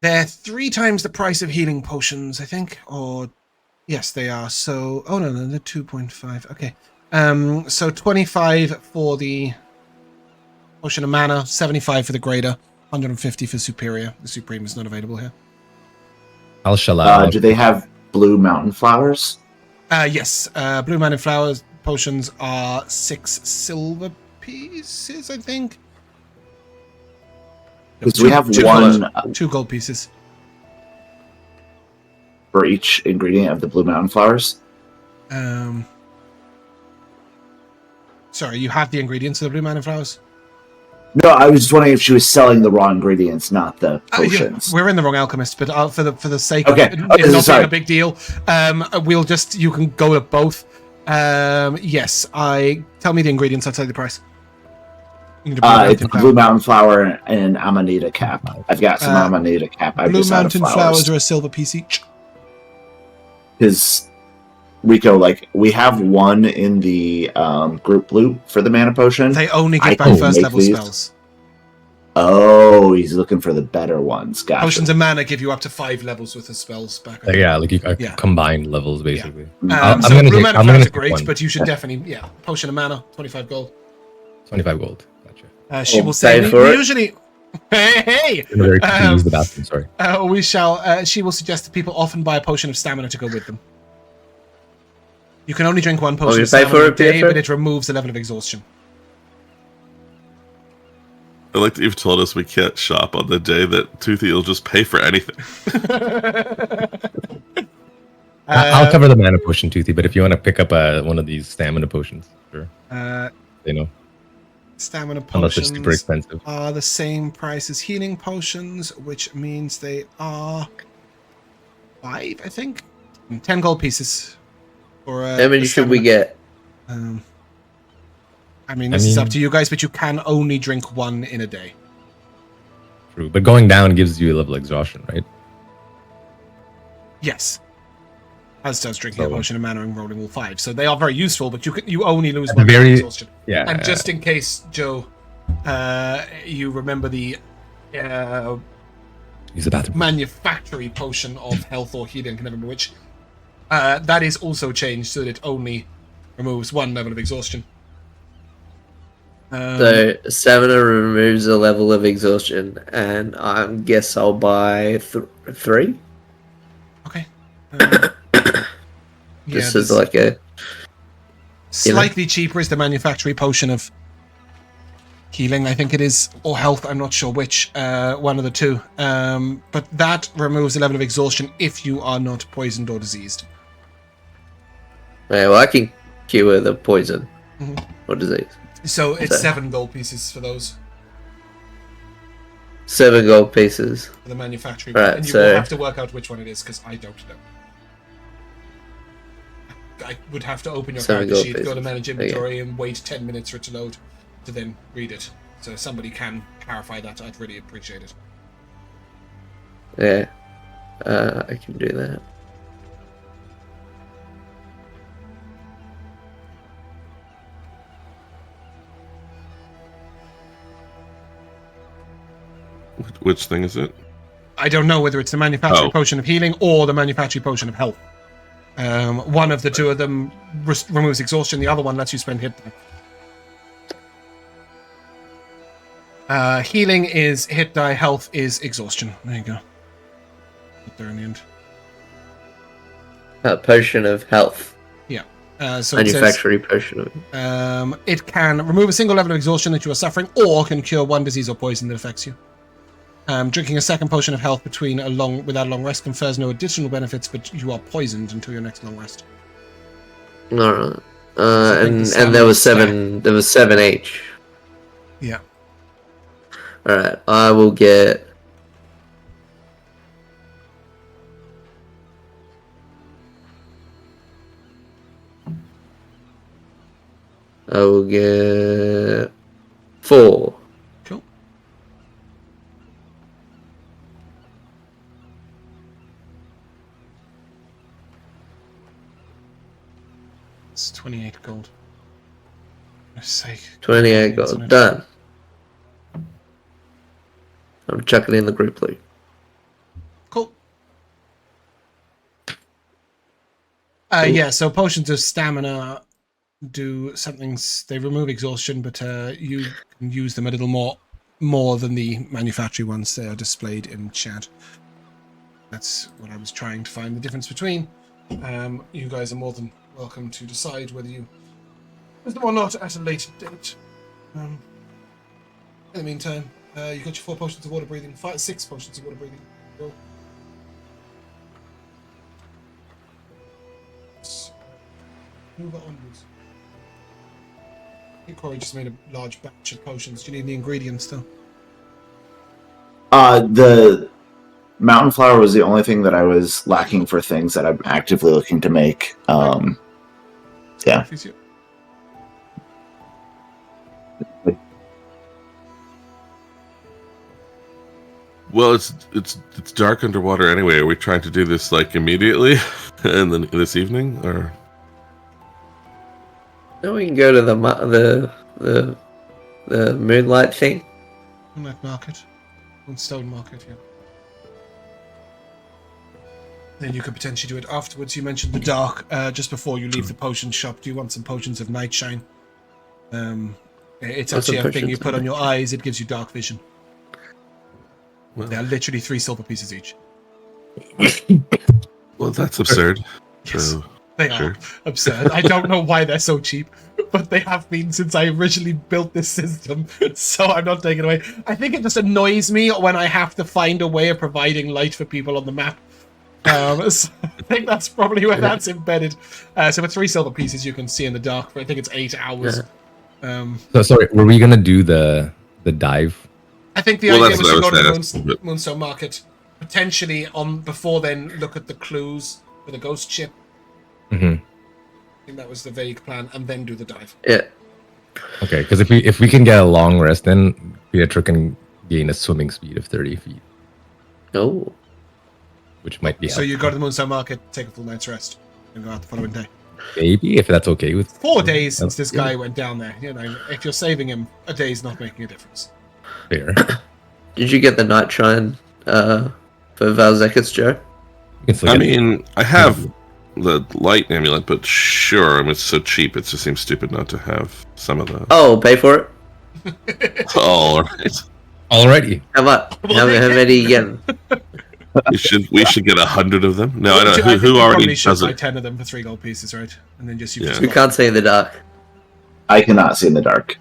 They're 3 times the price of healing potions, I think. Or yes, they are. So no, they're 2.5. Okay. So 25 for the potion of mana, 75 for the greater, 150 for superior. The supreme is not available here. How shall I? Do they have blue mountain flowers? Yes. Blue mountain flowers potions are 6 silver pieces, I think. Because we have Two one gold, 2 gold pieces. for each ingredient of the blue mountain flowers. Sorry, you have the ingredients of the blue mountain flowers? No, I was just wondering if she was selling the raw ingredients, not the potions. We're in the wrong alchemist, but for the sake Okay. of it Okay, not sorry. being a big deal, you can go to both. Yes, tell me the ingredients. I'll tell you the price. You need a blue It's mountain flower. blue mountain flower and amanita cap. I've got some amanita cap. I'm Blue just out of mountain flowers are a silver piece each. Because Rico, we have one in the group loot for the mana potion. They only give I back can first make level these. spells. Oh, he's looking for the better ones. Gotcha. Potions of mana give you up to 5 levels worth of spells back. Yeah, like you Yeah. combined levels basically. So blue mana flowers are great, but you should definitely potion of mana, 25 gold. 25 gold. Gotcha. She will say pay for it. usually. Hey! I'm very quick to use the bathroom. Sorry. We shall. She will suggest that people often buy a potion of stamina to go with them. You can only drink one potion you of pay stamina for a it, day, Pietro? but it removes the level of exhaustion. I like that you've told us we can't shop on the day that Toothy will just pay for anything. I'll cover the mana potion, Toothy, but if you want to pick up one of these stamina potions, sure. Stamina Unless they're potions super expensive. are the same price as healing potions, which means they are 5, I think. 10 gold pieces. For, How many for should we stamina. get? This is up to you guys, but you can only drink 1 in a day. True, but going down gives you a level of exhaustion, right? Yes. As does drinking a So- potion of mana and rolling all 5. So they are very useful, but you only lose At one the very- exhaustion. Yeah. And just in case, Joe, you remember the Use the bathroom. manufactory potion of health or healing, I can never remember which. That is also changed so that it only removes 1 level of exhaustion. So stamina removes a level of exhaustion, and I guess I'll buy 3. Okay. Just yeah, as like a slightly cheaper is the manufactory potion of healing, I think it is, or health, I'm not sure which, one of the two. But that removes a level of exhaustion if you are not poisoned or diseased. yeah, well, I can cure the poison Mhm. or disease. So it's So- 7 gold pieces for those, 7 gold pieces. for the manufacturing. Right, and you so- will have to work out which one it is, because I don't know. I would have to open your 7 character gold sheet, go to pieces. manage Okay. inventory, and wait 10 minutes for it to load, to then read it. So if somebody can clarify that, I'd really appreciate it. Yeah, I can do that. Which thing is it? I don't know whether it's the manufacturing Oh. potion of healing or the manufacturing potion of health. One of the two of them removes exhaustion. The other one lets you spend hit die. Healing is hit die. Health is exhaustion. There you go. Get there in the end. Potion of health. So it says, Manufactory potion of. it can remove a single level of exhaustion that you are suffering, or can cure 1 disease or poison that affects you. Drinking a second potion of health without a long rest confers no additional benefits, but you are poisoned until your next long rest. Alright. I think And the there was stamina 7. There was 7 each. Yeah. Alright, I will get. I will get 4. Cool. It's 28 gold. For goodness sake. 28 Isn't gold. it? Done. I'm chucking in the group loot. Cool. Yeah, so potions of stamina do something. They remove exhaustion, but you can use them a little more than the manufacturing ones. They are displayed in chat. That's what I was trying to find the difference between. You guys are more than welcome to decide whether you use them or not at a later date. In the meantime, you got your 4 potions of water breathing, 6 potions of water breathing. Go. Move it onwards. I think Corrie just made a large batch of potions. Do you need the ingredients though? The mountain flower was the only thing that I was lacking for things that I'm actively looking to make. Yeah. Well, it's dark underwater anyway. Are we trying to do this like immediately, and then this evening, or? Then we can go to the moonlight thing. Moonlight Market. Stone Market, yeah. Then you could potentially do it afterwards. You mentioned the dark just before you leave the potion shop. Do you want some potions of night shine? It's What's actually a a thing you potions put of on your eyes. It gives you dark vision. Well, They are literally 3 silver pieces each. well, that's absurd. Yes, So, they are sure. absurd. I don't know why they're so cheap, but they have been since I originally built this system, so I'm not taking it away. I think it just annoys me when I have to find a way of providing light for people on the map. So I think that's probably where that's embedded. So for 3 silver pieces, you can see in the dark for I think it's 8 hours. So sorry, were we gonna do the dive? I think the Well, idea that's was to what go I to was the asking, but- Moonstone Market, potentially before then look at the clues for the ghost ship. Mm-hmm. I think that was the vague plan, and then do the dive. Yeah. Okay, because if we can get a long rest, then Pietro can gain a swimming speed of 30 feet, Oh. which might be So helpful. you go to the Moonstone Market, take a full night's rest. and go out the following day. Maybe, if that's okay with 4 days since this Yeah. guy went down there. You know, if you're saving him, a day's not making a difference. Fair. Did you get the night shine for Vel'zekiss, Joe? You can still I get- mean, I have the light amulet, but sure, I mean, it's so cheap, it just seems stupid not to have some of the. Oh, pay for it. All right. Alrighty. How much? Well, How they many you getting? We should get 100 of them. No, I Well, don't. think Who you already probably should does buy it? 10 of them for 3 gold pieces, right? And then just use Yeah. We can't see in the dark. I cannot see in the dark.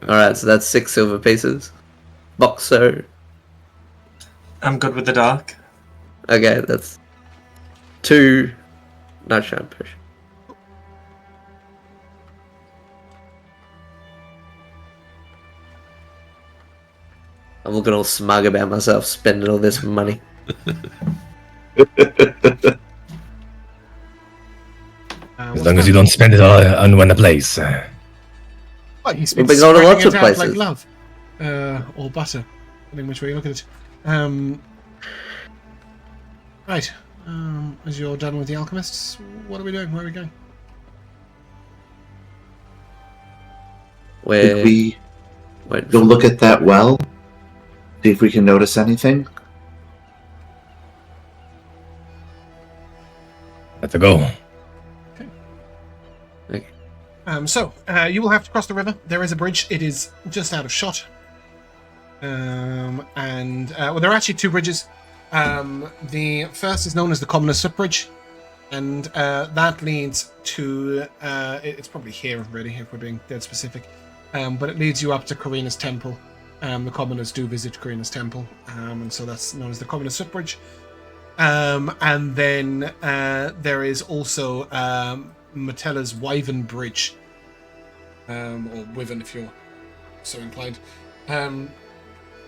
Alright, so that's 6 silver pieces. Boxxo. I'm good with the dark. Okay, that's 2 night shine push. I'm looking all smug about myself spending all this money. As long as you don't spend it all on one place. Well, he's We've been been going to spreading lots it of out places. like love. Or butter, depending which way you look at it. Right. As you're done with the alchemists, what are we doing? Where are we going? Where Could we wait, go look at that well? See if we can notice anything? Let's go. So, you will have to cross the river. There is a bridge. It is just out of shot. Well, there are actually 2 bridges. The first is known as the Commoner's Footbridge, and that leads to... it's probably here, really, if we're being dead specific. But it leads you up to Corrina's temple. The commoners do visit Corrina's temple, and so that's known as the Commoner's Footbridge. And then there is also Matella's Wyvern Bridge, or Wyvern if you're so inclined.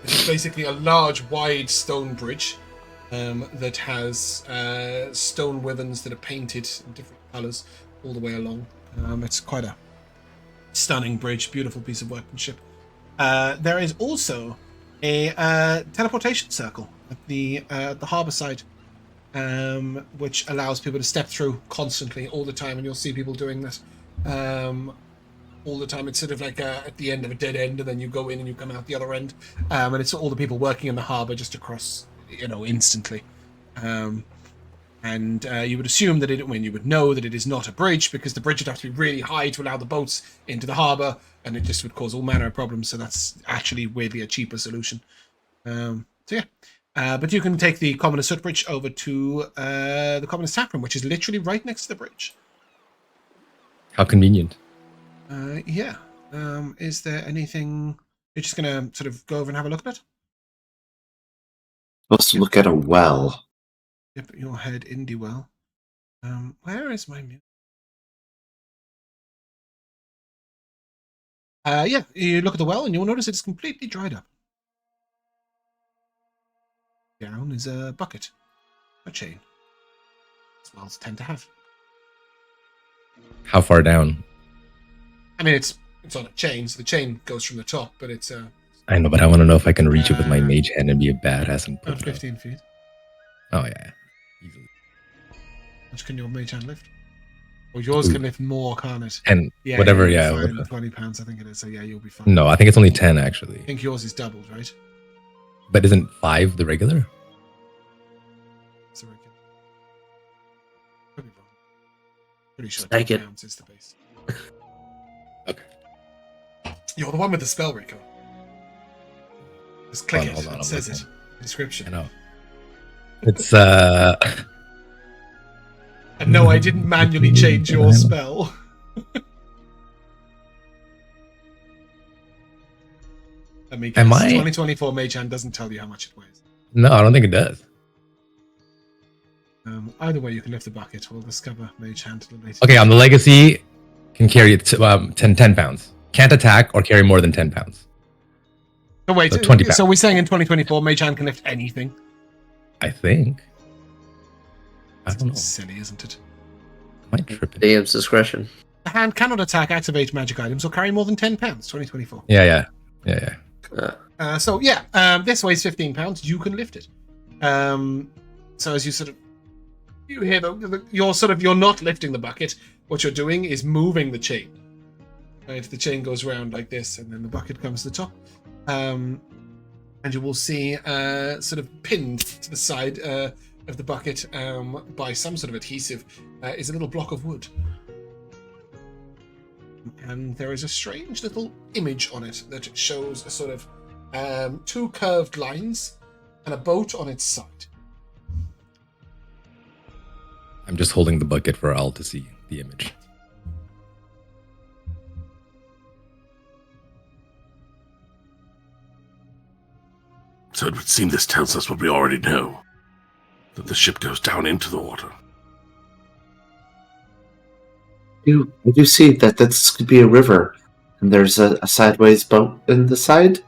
It's basically a large, wide stone bridge that has stone wyverns that are painted in different colours all the way along. It's quite a stunning bridge, beautiful piece of workmanship. There is also a teleportation circle at the harbour side, which allows people to step through constantly all the time, and you'll see people doing this all the time. It's sort of like at the end of a dead end, and then you go in and you come out the other end, and it's all the people working in the harbour just across, instantly. And you would assume that you would know that it is not a bridge, because the bridge would have to be really high to allow the boats into the harbour, and it just would cause all manner of problems. So that's actually weirdly a cheaper solution. But you can take the Commoner's Footbridge over to the Commoner's Taproom, which is literally right next to the bridge. How convenient. Is there anything... You're just going to sort of go over and have a look at it? Supposed to look at a well. Yep, your head, Indie Well. Where is my music? You look at the well and you'll notice it's completely dried up. Down is a bucket. A chain. As wells tend to have. How far down? I mean, it's on a chain, so the chain goes from the top, but it's I know, but I want to know if I can reach it with my mage hand and be a badass and pull about it out. 15 feet. Oh, yeah. Easily. How much can your mage hand lift? Or yours can lift more, can't it? 10. Yeah, Whatever, you'll yeah. be fine. whatever. 20 pounds, I think it is. So yeah, you'll be fine. No, I think it's only 10, actually. I think yours is doubled, right? But isn't 5 the regular? So we can... Could be wrong. Pretty sure Take 10 it. pounds is the base. Okay. You're the one with the spell, Rico. Just click Hold it. on, It I'm says it. looking. In the description. I know. It's, And no, I didn't manually change your spell. Let me guess. Am I- 2024 Mage Hand doesn't tell you how much it weighs. No, I don't think it does. Either way, you can lift the bucket. We'll discover Mage Hand a little later. Okay, on the legacy, can carry it to, 10 pounds. Can't attack or carry more than 10 pounds. So wait, So 20 so we're saying in 2024 Mage Hand can lift anything? I think. I don't know. Silly, isn't it? I might trip it. DM's discretion. The hand cannot attack, activate magic items, or carry more than 10 pounds. 2024. Yeah. So this weighs 15 pounds. You can lift it. So as you sort of You hear you're not lifting the bucket. What you're doing is moving the chain. Right, the chain goes around like this, and then the bucket comes to the top. And you will see, sort of pinned to the side of the bucket by some sort of adhesive, is a little block of wood. And there is a strange little image on it that shows a sort of two curved lines and a boat on its side. I'm just holding the bucket for Al to see the image. So it would seem this tells us what we already know. That the ship goes down into the water. I do see that this could be a river, and there's a sideways boat in the side.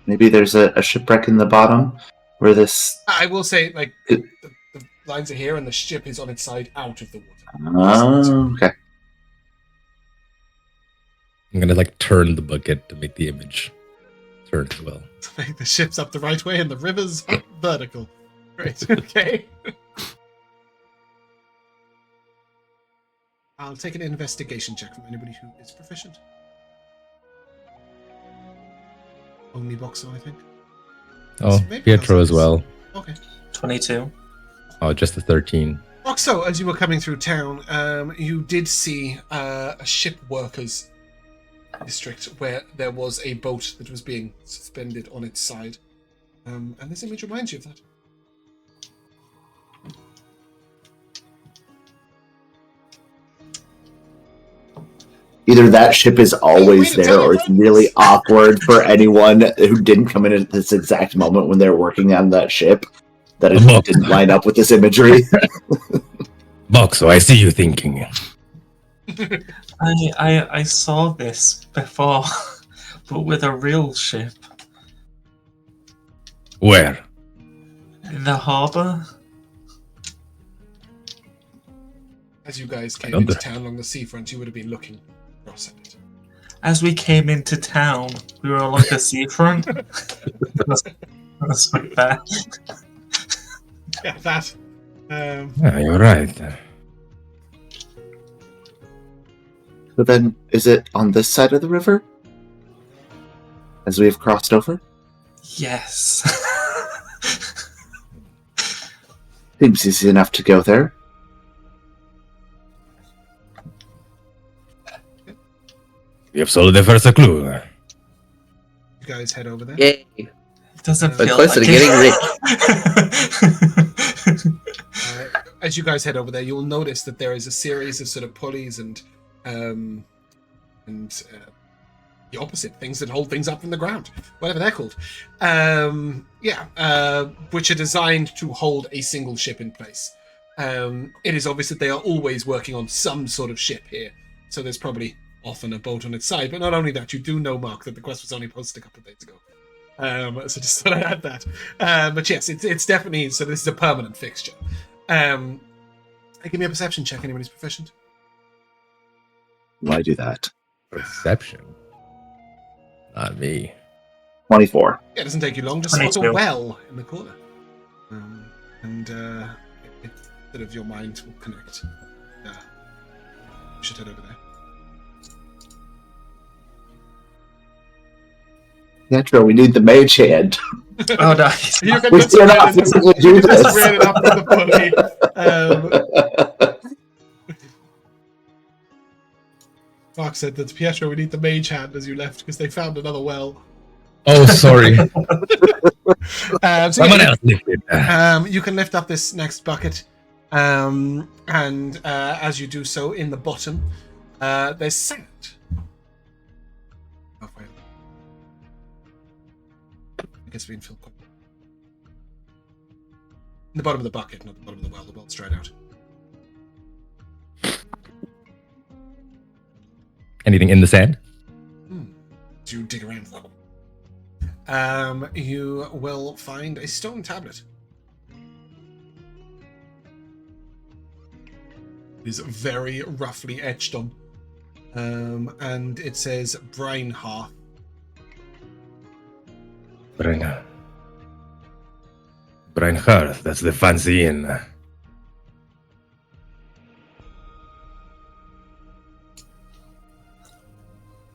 Maybe there's a shipwreck in the bottom where this... I will say, like, the lines are here and the ship is on its side out of the water. Oh, okay. I'm gonna like turn the bucket to make the image turn as well. To make the ship's up the right way and the river's up vertical. Right, okay. I'll take an investigation check from anybody who is proficient. Only Boxxo, I think. Oh, Maybe Pietro that's as well. Okay. 22. Oh, just a 13. Boxxo, as you were coming through town, you did see a ship workers district where there was a boat that was being suspended on its side. And this image reminds you of that. Either that ship is always there, or it's really awkward for anyone who didn't come in at this exact moment when they're working on that ship, that it didn't line up with this imagery. Boxxo, I see you thinking. I saw this before, but with a real ship. Where? In the harbour. As you guys came into town along the seafront, you would have been looking across at it. As we came into town, we were along the seafront. That's like that. Yeah, that. Yeah, you're right. So then, is it on this side of the river? As we have crossed over? Yes. Seems easy enough to go there. We have solved the first clue. You guys head over there. Yay. It doesn't We're feel closer like to it. getting rich. As you guys head over there, you'll notice that there is a series of sort of pulleys and the opposite, things that hold things up from the ground, whatever they're called. Which are designed to hold a single ship in place. It is obvious that they are always working on some sort of ship here, so there's probably often a boat on its side. But not only that, you do know, Mark, that the quest was only posted a couple of days ago. So just thought I'd add that. But yes, it's definitely, so this is a permanent fixture. Give me a perception check, anybody's proficient. Why do that? Perception. Not me. 24. Yeah, it doesn't take you long. Just spot a 22. well in the corner. Bit of your mind will connect. You should head over there. Pietro, we need the mage hand. Oh, nice. You can We just cannot read it- physically do you can just this. read it up with the pulley. Mark said that Pietro, we need the mage hand as you left because they found another well. Oh, sorry. So Someone else lifted. you can lift up this next bucket, and as you do so, in the bottom, there's sand. Halfway. I guess we can fill quite. In the bottom of the bucket, not the bottom of the well. The well's dried out. Anything in the sand? Do you dig around? You will find a stone tablet. It is very roughly etched on. And it says Brine Hearth. Brenna. Breinhearth, that's the fancy inn.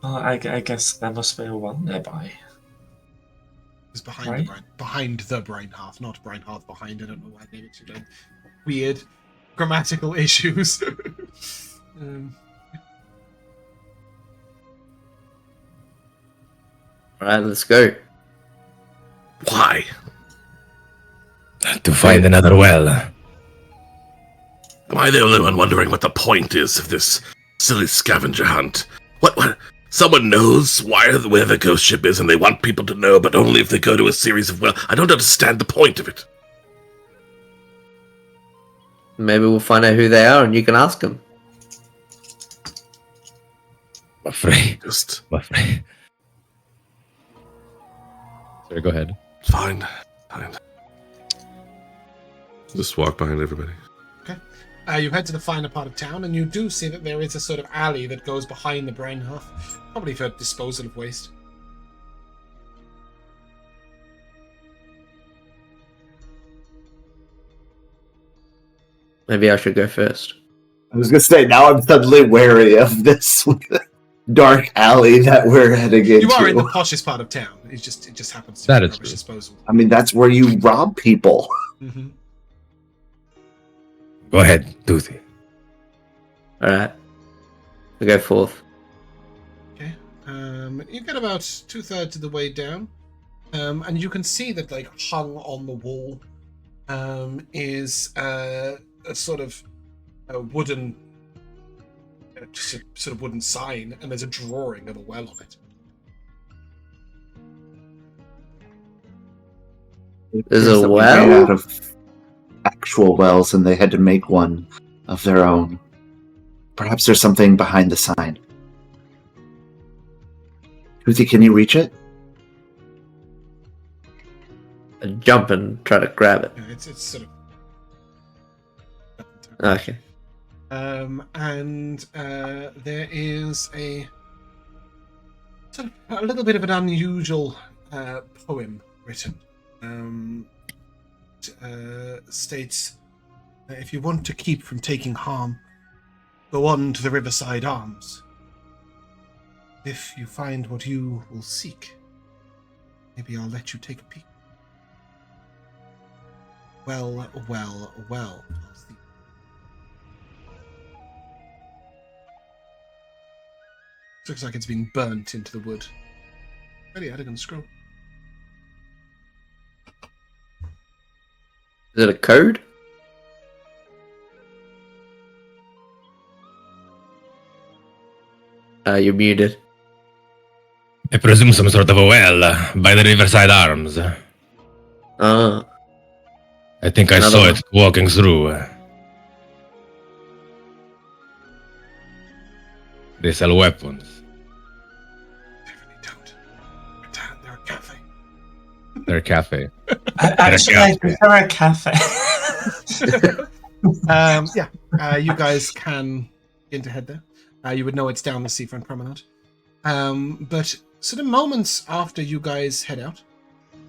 Well, I guess there must be one nearby. It's behind Right. behind the Breinhearth, not Breinhearth behind. I don't know why they makes you weird grammatical issues. Alright, let's go. Why? To find another well. Am I the only one wondering what the point is of this silly scavenger hunt? What? Someone knows where the ghost ship is and they want people to know, but only if they go to a series of I don't understand the point of it. Maybe we'll find out who they are and you can ask them. I'm afraid. Just I'm afraid. Sorry, go ahead. fine. Just walk behind everybody. You head to the finer part of town, and you do see that there is a sort of alley that goes behind the Breinhearth, probably for disposal of waste. Maybe I should go first. I was gonna say, now I'm suddenly wary of this dark alley that we're heading into. You are in the poshest part of town. It just happens to That be is rubbish true. disposal. I mean, that's where you rob people. Mm-hmm. Go ahead, Doozy. Alright. I'll go forth. Okay. You get about 2/3 of the way down, and you can see that, like, hung on the wall, is a sort of a wooden, just a sort of wooden sign, and there's a drawing of a well on it. There's Appears a that we well? made out of actual wells, and they had to make one of their own. Perhaps there's something behind the sign. Toothy, can you reach it? I jump and try to grab it. Yeah, it's sort of. Okay. And there is a sort of a little bit of an unusual poem written. States, if you want to keep from taking harm, go on to the Riverside Arms. If you find what you will seek, maybe I'll let you take a peek. Well. I'll see. Looks like it's being burnt into the wood. Very elegant scroll. Is it a code? You're muted. I presume some sort of a well by the Riverside Arms. Ah. I think I Another saw one. it walking through. They sell weapons. Definitely don't. They're a cafe. They're a cafe. Actually, I prefer a cafe. You guys can begin to head there. You would know it's down the seafront promenade. But sort of moments after you guys head out,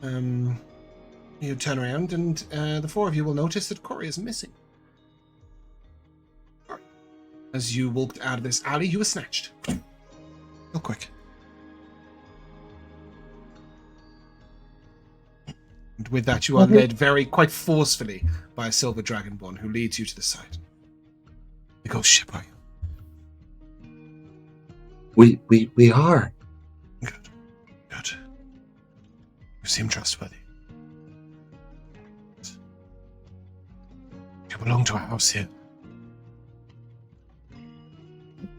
you turn around and the four of you will notice that Corrie is missing. As you walked out of this alley, you were snatched. Real quick. And with that, you are led quite forcefully by a silver dragonborn who leads you to the side. The ghost ship, are you? We are. Good. You seem trustworthy. You belong to a house here.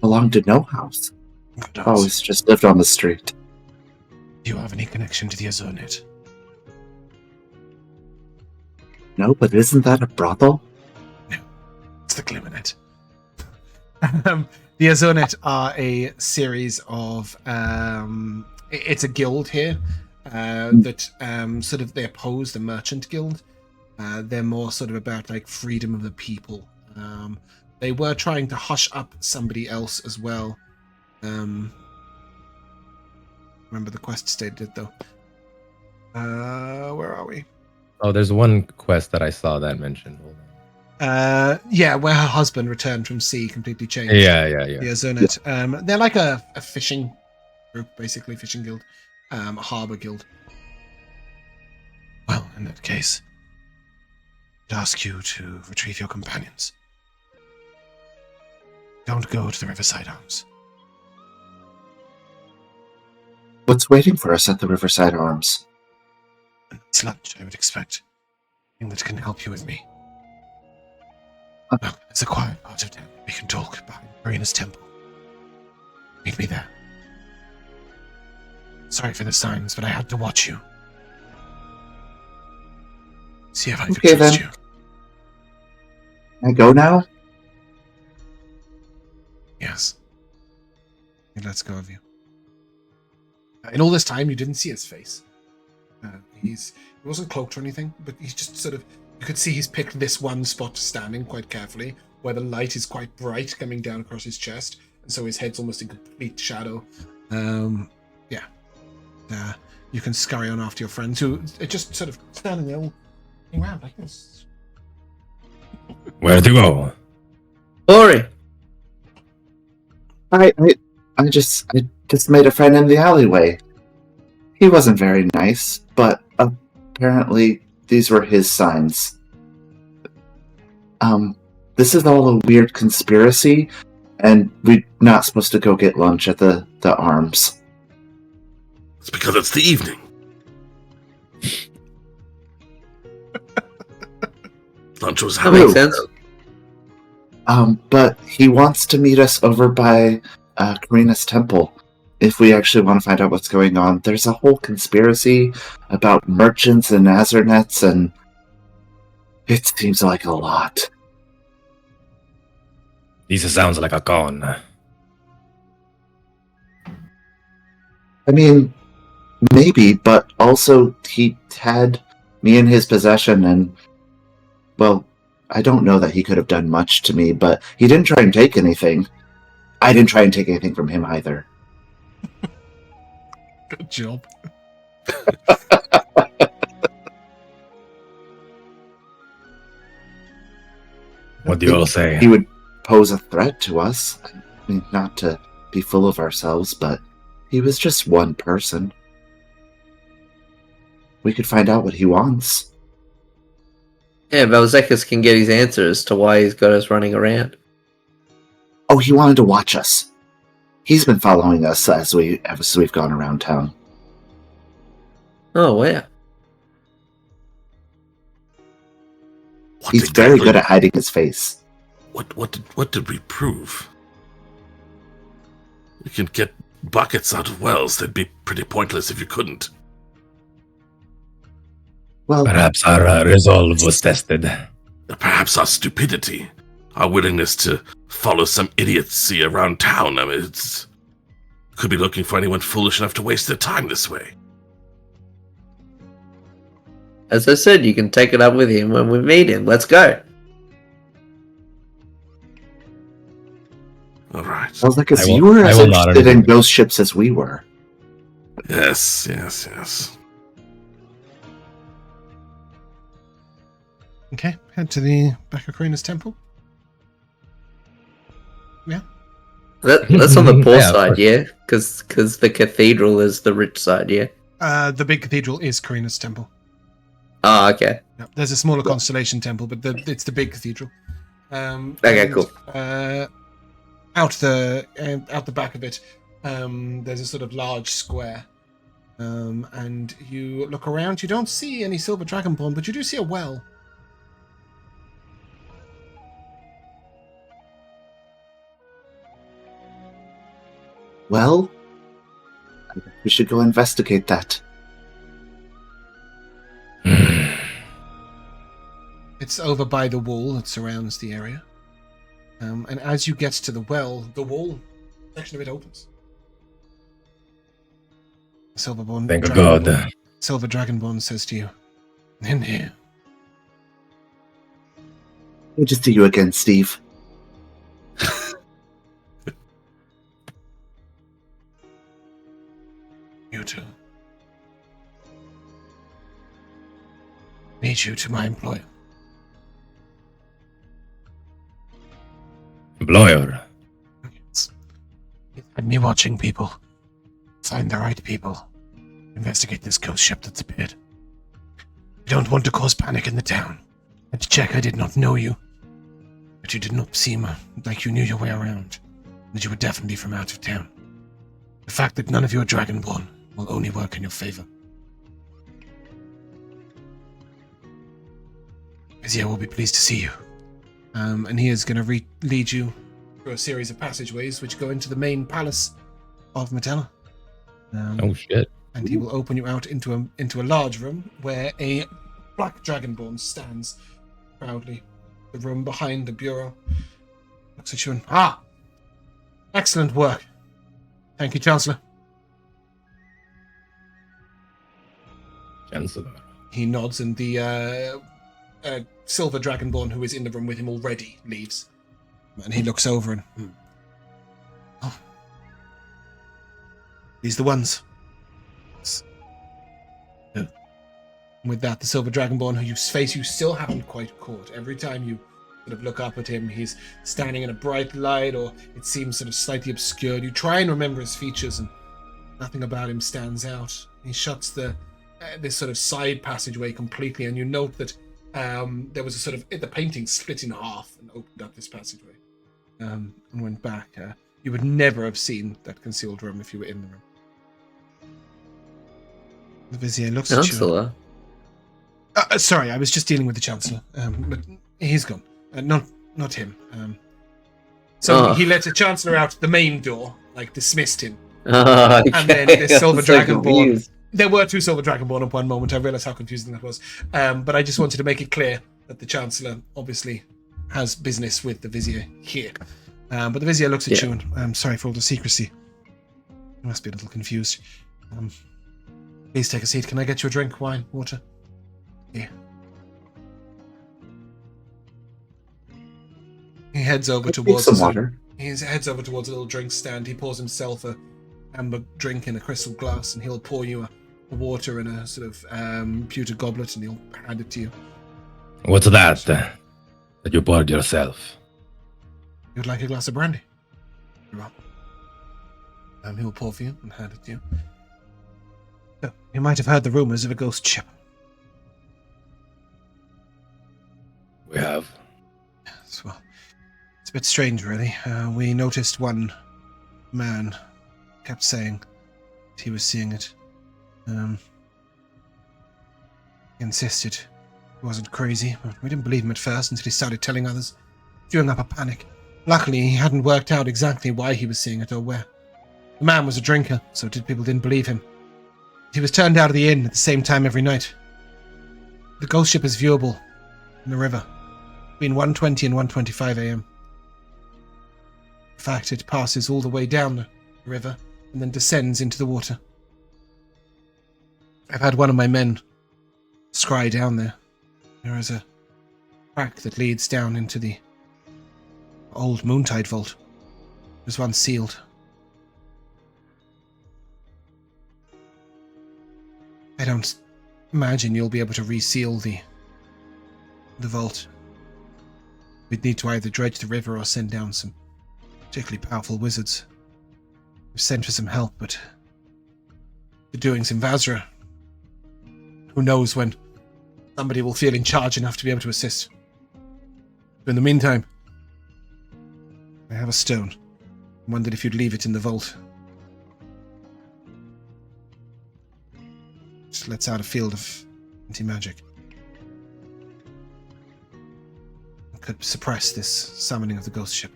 Belong to no house. Good house. Always just lived on the street. Do you have any connection to the Azurnet? No, but isn't that a brothel? No, it's the Glimmernet. The Azurnet are a series of it's a guild here that sort of they oppose the merchant guild. They're more sort of about like freedom of the people. They were trying to hush up somebody else as well. Remember the quest stated it though. Where are we? Oh, there's one quest that I saw that mentioned. Hold on. Yeah, where her husband returned from sea, completely changed. Yeah. The Azunet. They're like a fishing group, basically, fishing guild, a harbor guild. Well, in that case, I'd ask you to retrieve your companions. Don't go to the Riverside Arms. What's waiting for us at the Riverside Arms? A nice lunch, I would expect. Thing that can help you with me. Look, it's a quiet part of town. We can talk behind Marina's temple. Meet me there. Sorry for the signs, but I had to watch you. See if I could trust you. Can I go now? Yes. He lets go of you. In all this time, you didn't see his face. He wasn't cloaked or anything, but he's just sort of... You could see he's picked this one spot to stand in quite carefully, where the light is quite bright coming down across his chest, and so his head's almost in complete shadow. You can scurry on after your friends, who are just sort of standing there all looking around like this. Where to go? Corrie. I just made a friend in the alleyway. He wasn't very nice, but apparently these were his signs. This is all a weird conspiracy, and we're not supposed to go get lunch at the Arms. It's because it's the evening. Lunch was That happening. makes sense. But he wants to meet us over by Karina's temple. If we actually want to find out what's going on, there's a whole conspiracy about merchants and Azernets, and it seems like a lot. This sounds like a con. I mean, maybe, but also he had me in his possession, and, well, I don't know that he could have done much to me, but he didn't try and take anything. I didn't try and take anything from him either. Good job. What do you all say? He would pose a threat to us. I mean, not to be full of ourselves, but he was just one person. We could find out what he wants. Yeah, Vel'zekiss can get his answers to why he's got us running around. Oh, he wanted to watch us. He's been following us as we've gone around town. Oh, wow. He's very good at hiding his face. What did we prove? We can get buckets out of wells. They'd be pretty pointless if you couldn't. Well, Perhaps our resolve was tested. Perhaps our stupidity, our willingness to follow some idiocy around town. I mean, could be looking for anyone foolish enough to waste their time this way. As I said, you can take it up with him when we meet him. Let's go. All right. Sounds like you were as interested in ghost ships as we were. Yes. Okay, head to the back of Karina's temple. Yeah. That's on the poor Yeah, side, yeah? Because the cathedral is the rich side, yeah? The big cathedral is Karina's temple. Oh, okay. Yeah, there's a smaller constellation temple, but it's the big cathedral. Okay, cool. Out the back of it, there's a sort of large square, and you look around. You don't see any silver dragonborn, but you do see a well. Well, I think we should go investigate that. It's over by the wall that surrounds the area. And as you get to the well, the wall section of it opens. Silver Dragonborn says to you, "In here." Good to see you again, Steve. You too. Lead you to my employer. Employer. Yes. He had me watching people. Find the right people. Investigate this ghost ship that's appeared. You don't want to cause panic in the town. And to check, I did not know you. But you did not seem like you knew your way around. That you were definitely from out of town. The fact that none of you are Dragonborn will only work in your favor. Mazrea will be pleased to see you. And he is going to lead you through a series of passageways which go into the main palace of Metella. Oh shit! And he will open you out into a large room where a black dragonborn stands proudly. The room behind the bureau looks at you and excellent work. Thank you, Chancellor. Chancellor. He nods, and the silver dragonborn who is in the room with him already leaves. And he looks over and... Oh. These the ones. Yeah. With that, the silver dragonborn whose face you still haven't quite caught. Every time you sort of look up at him, he's standing in a bright light, or it seems sort of slightly obscured. You try and remember his features, and nothing about him stands out. He shuts this sort of side passageway completely, and you note that there was a sort of the painting split in half and opened up this passageway, and went back. You would never have seen that concealed room if you were in the room. The Vizier looks at you. Sorry, I was just dealing with the Chancellor. But he's gone. Not him. He let the Chancellor out the main door, like dismissed him. Okay. And then the silver so dragonborn. confused. There were two silver dragonborn at one moment. I realised how confusing that was. But I just wanted to make it clear that the Chancellor obviously has business with the Vizier here. But the Vizier looks at you and I'm sorry for all the secrecy. You must be a little confused. Please take a seat. Can I get you a drink? Wine? Water? Here. He heads over towards some water. He heads over towards a little drink stand. He pours himself a amber drink in a crystal glass, and he'll pour you a water in a sort of pewter goblet, and he'll hand it to you. What's that? That you poured yourself? You'd like a glass of brandy? Very well. He'll pour for you and hand it to you. So, you might have heard the rumors of a ghost ship. We have. Yes, well, it's a bit strange, really. We noticed one man kept saying he was seeing it. He insisted he wasn't crazy, but we didn't believe him at first until he started telling others, stirring up a panic. Luckily, he hadn't worked out exactly why he was seeing it or where. The man was a drinker, so people didn't believe him. He was turned out of the inn at the same time every night. The ghost ship is viewable in the river between 1:20 and 1:25 a.m. In fact, it passes all the way down the river and then descends into the water. I've had one of my men scry down there. There is a crack that leads down into the old Moontide vault. It was once sealed. I don't imagine you'll be able to reseal the vault. We'd need to either dredge the river or send down some particularly powerful wizards. We've sent for some help, but the doings in Mazrea. Who knows when somebody will feel in charge enough to be able to assist. But in the meantime, I have a stone. I wondered if you'd leave it in the vault. Just lets out a field of anti-magic. It could suppress this summoning of the ghost ship.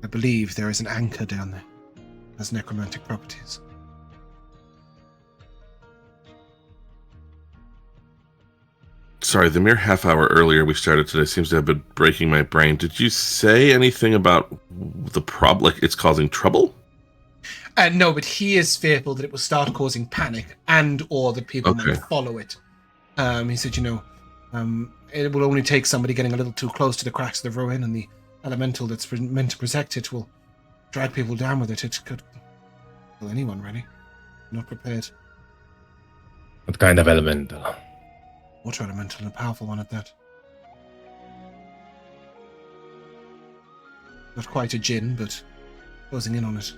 I believe there is an anchor down there. It has necromantic properties. Sorry, the mere half hour earlier we started today seems to have been breaking my brain. Did you say anything about the problem? Like it's causing trouble? No, but he is fearful that it will start causing panic and or that people might follow it. He said, it will only take somebody getting a little too close to the cracks of the ruin, and the elemental that's meant to protect it will drag people down with it. It could kill anyone, really. Not prepared. What kind of elemental? Water elemental and a powerful one at that. Not quite a djinn, but closing in on it.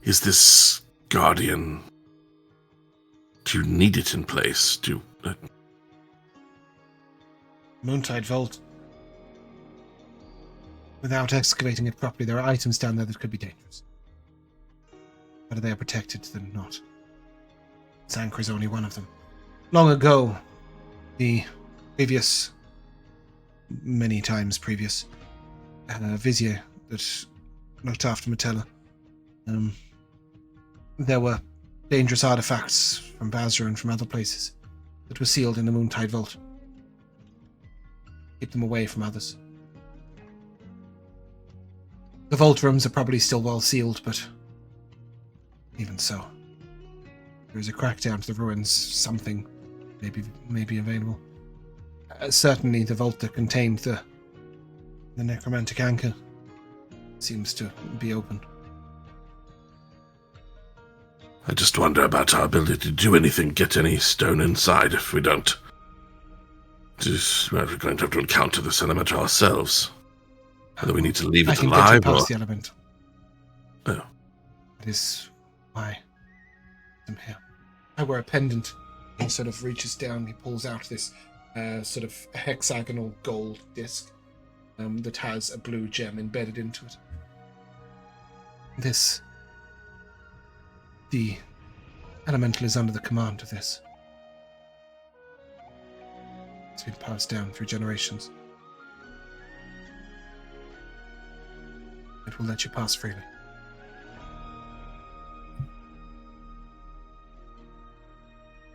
Is this guardian... Do you need it in place? Moontide Vault. Without excavating it properly, there are items down there that could be dangerous. Better they are protected than not. This anchor is only one of them. Long ago, the previous, many times previous, vizier that looked after Metella, there were dangerous artifacts from Mazrea and from other places that were sealed in the Moontide Vault. Keep them away from others. The vault rooms are probably still well sealed, but even so, there is a crack down to the ruins. Something may be available. Certainly, the vault that contained the necromantic anchor seems to be open. I just wonder about our ability to do anything, get any stone inside if we don't. We're going to have to encounter this element ourselves. Whether we need to leave it alive I can get you past the element. Oh. That is why I'm here. I wear a pendant. He sort of reaches down, he pulls out this sort of hexagonal gold disc that has a blue gem embedded into it. The elemental is under the command of this. It's been passed down through generations. It will let you pass freely.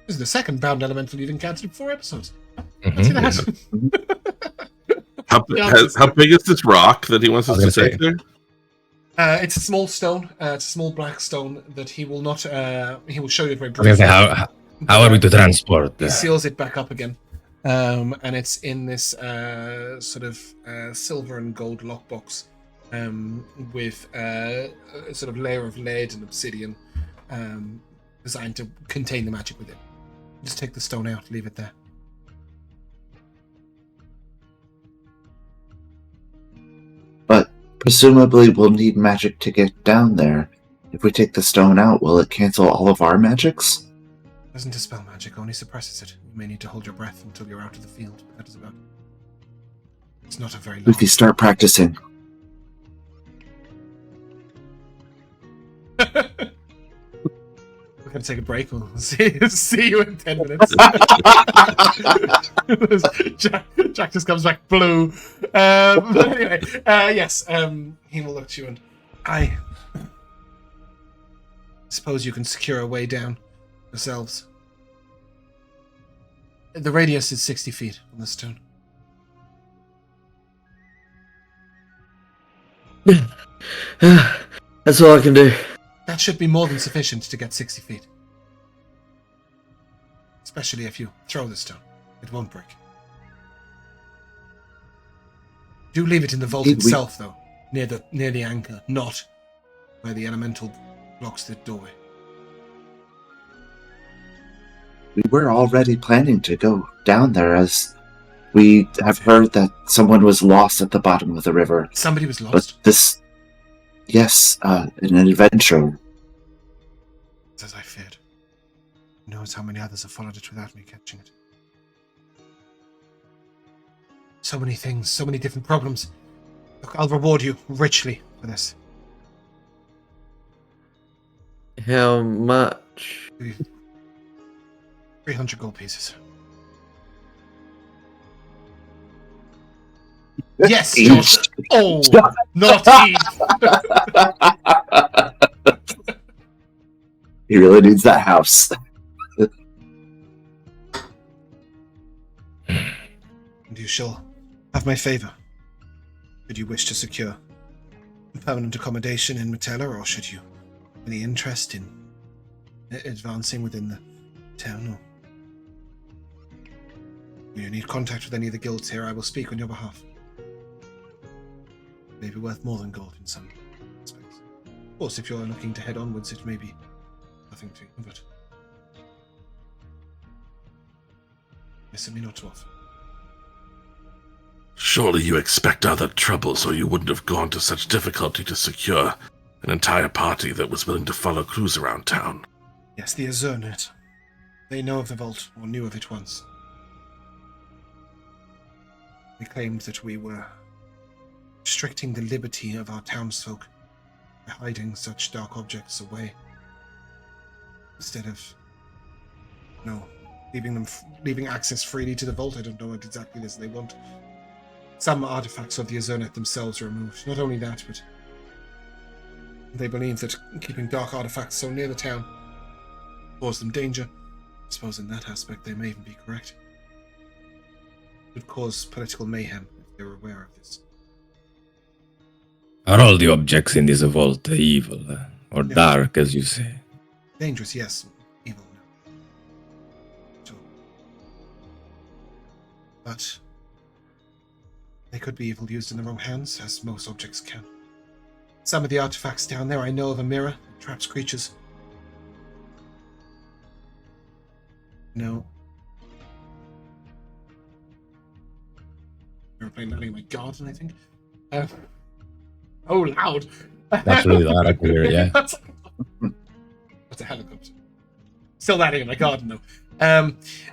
This is the second bound elemental you've encountered in 4 episodes. Let's see that. How big is this rock that he wants us to take there? It's a small stone. It's a small black stone that he will not. He will show you very I was gonna briefly. say, how are we to transport He this? seals it back up again, and it's in this sort of silver and gold lockbox with a sort of layer of lead and obsidian designed to contain the magic within. Just take the stone out, leave it there. But presumably we'll need magic to get down there. If we take the stone out, will it cancel all of our magics? Doesn't dispel magic, only suppresses it. You may need to hold your breath until you're out of the field, but that is about it. It's not a very long... If you start practicing. We're going to take a break. We'll see you in 10 minutes. Jack just comes back blue. But anyway, yes, he will look at you and I suppose you can secure a way down yourselves. The radius is 60 feet on the stone. That's all I can do. That should be more than sufficient to get 60 feet. Especially if you throw the stone. It won't break. Do leave it in the vault itself, though, near the anchor, not where the elemental blocks the doorway. We were already planning to go down there, as we have heard that someone was lost at the bottom of the river. Somebody was lost? But this... Yes, an adventure. As I feared. Who knows how many others have followed it without me catching it. So many things, so many different problems. Look, I'll reward you richly for this. How much? 300 gold pieces. Yes, Josh. Oh, not each. He really needs that house. And you shall have my favor. Should you wish to secure permanent accommodation in Metella, or should you have any interest in advancing within the town, or you need contact with any of the guilds here, I will speak on your behalf. Maybe worth more than gold in some aspects. Of course, if you're looking to head onwards, it may be nothing to you, but miss me not to offer. Surely you expect other troubles, or you wouldn't have gone to such difficulty to secure an entire party that was willing to follow crews around town. Yes, the Azurnet. They know of the vault, or knew of it once. They claimed that we were restricting the liberty of our townsfolk by hiding such dark objects away, instead of, leaving access freely to the vault. I don't know what exactly it is they want. Some artifacts of the Azurnet themselves are removed. Not only that, but they believe that keeping dark artifacts so near the town cause them danger. I suppose in that aspect they may even be correct. It would cause political mayhem if they were aware of this. Are all the objects in this vault evil, or dark, as you say? Dangerous, yes. Evil, no. Sure. But they could be evil used in the wrong hands, as most objects can. Some of the artifacts down there, I know of a mirror that traps creatures. No. We were playing that in my garden, I think. Oh, loud! That's really loud. I can hear it, yeah. That's a helicopter. Still landing in my garden, though.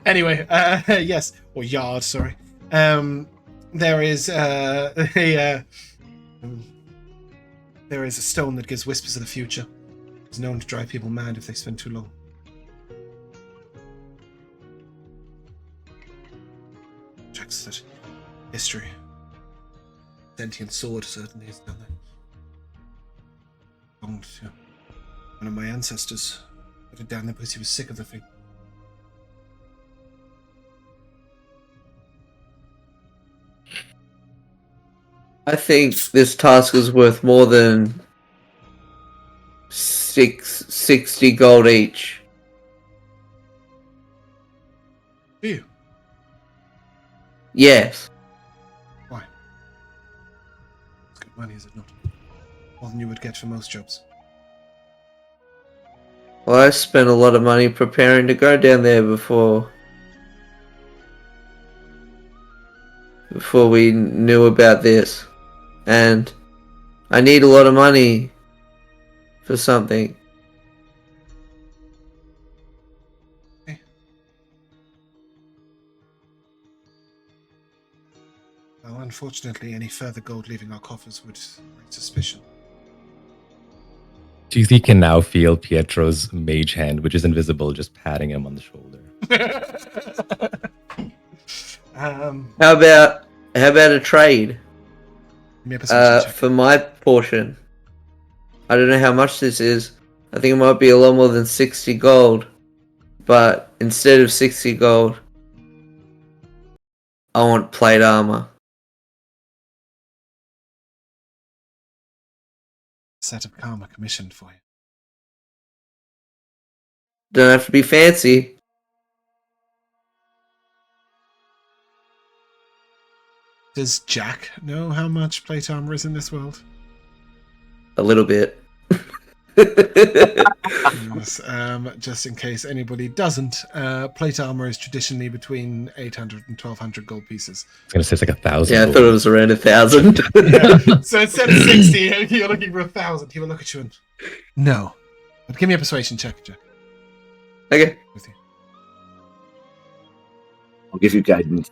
Anyway, yes. Or yard, sorry. There is there is a stone that gives whispers of the future. It's known to drive people mad if they spend too long. Checks that history. Sentient sword certainly is down there. Belonged to one of my ancestors. Put it down there because he was sick of the thing. I think this task is worth more than 60 gold each. Do you? Yes. Why? It's good money, is it not? More than you would get for most jobs. Well, I spent a lot of money preparing to go down there before we knew about this. And I need a lot of money for something. Okay. Well, unfortunately, any further gold leaving our coffers would raise suspicion. Do you think you can now feel Pietro's mage hand, which is invisible, just patting him on the shoulder? How about a trade? Give me a perception check. For my portion. I don't know how much this is. I think it might be a lot more than 60 gold. But instead of 60 gold, I want plate armor. Set of karma commissioned for you. Don't have to be fancy. Does Jack know how much plate armor is in this world? A little bit. Yes, just in case anybody doesn't, plate armor is traditionally between 800 and 1200 gold pieces. I was going to say it's like 1,000. Yeah, I thought it was around 1,000. Yeah. So instead of 60, you're looking for 1,000. He will look at you and... No. But give me a persuasion check, Jack. Okay. With you. I'll give you guidance,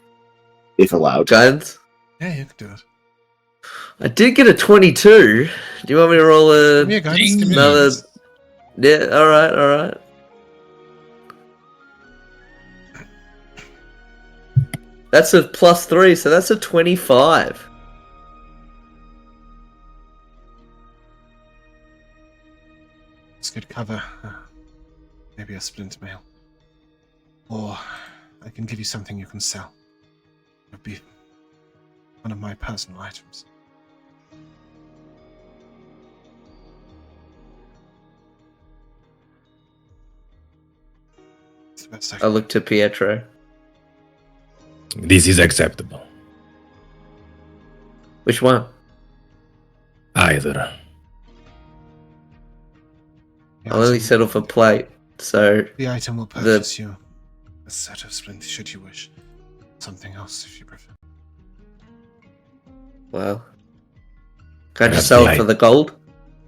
if allowed. Guidance? Yeah, you can do it. I did get a 22. Do you want me to roll Give me a guidance. Give me another... guidance. Yeah, alright. That's a +3, so that's a 25. It's good cover. Maybe a splint mail. Or I can give you something you can sell. It would be one of my personal items. It's the best I I can. look to Pietro. This is acceptable. Which one? either. I'll only settle for plate, so... The item will purchase you a set of splint, should you wish. Something else, if you prefer. Well... Can I just sell it for the gold?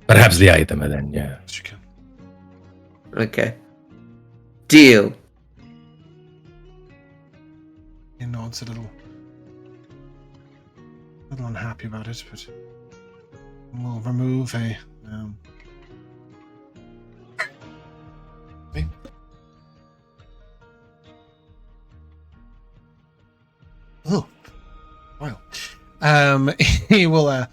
Perhaps the item, then, yeah. Yes, you can. Okay. Deal. He nods a little unhappy about it, but we'll remove a thing. Oh, wow. He will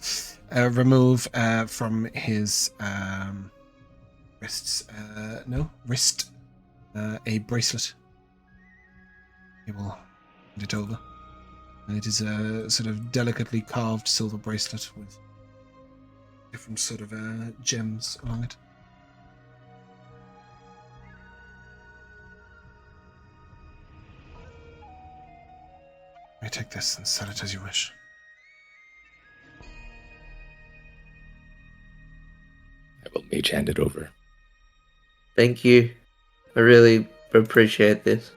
remove from his wrist a bracelet. He will hand it over. And it is a sort of delicately carved silver bracelet with different sort of gems along it. You may take this and sell it as you wish. I will mage hand it over. Thank you. I really appreciate this.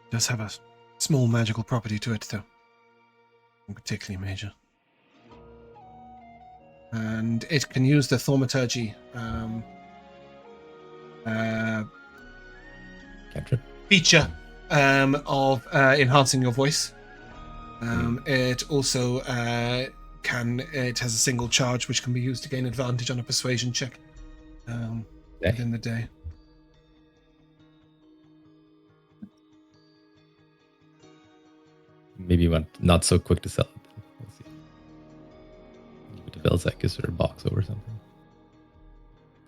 It does have a small magical property to it, though. Not particularly major. And it can use the thaumaturgy Cantrip. feature of enhancing your voice. It also it has a single charge which can be used to gain advantage on a persuasion check within the day. Maybe you want not so quick to sell it. We'll see. Give it to Vel'zekiss or Boxxo or something.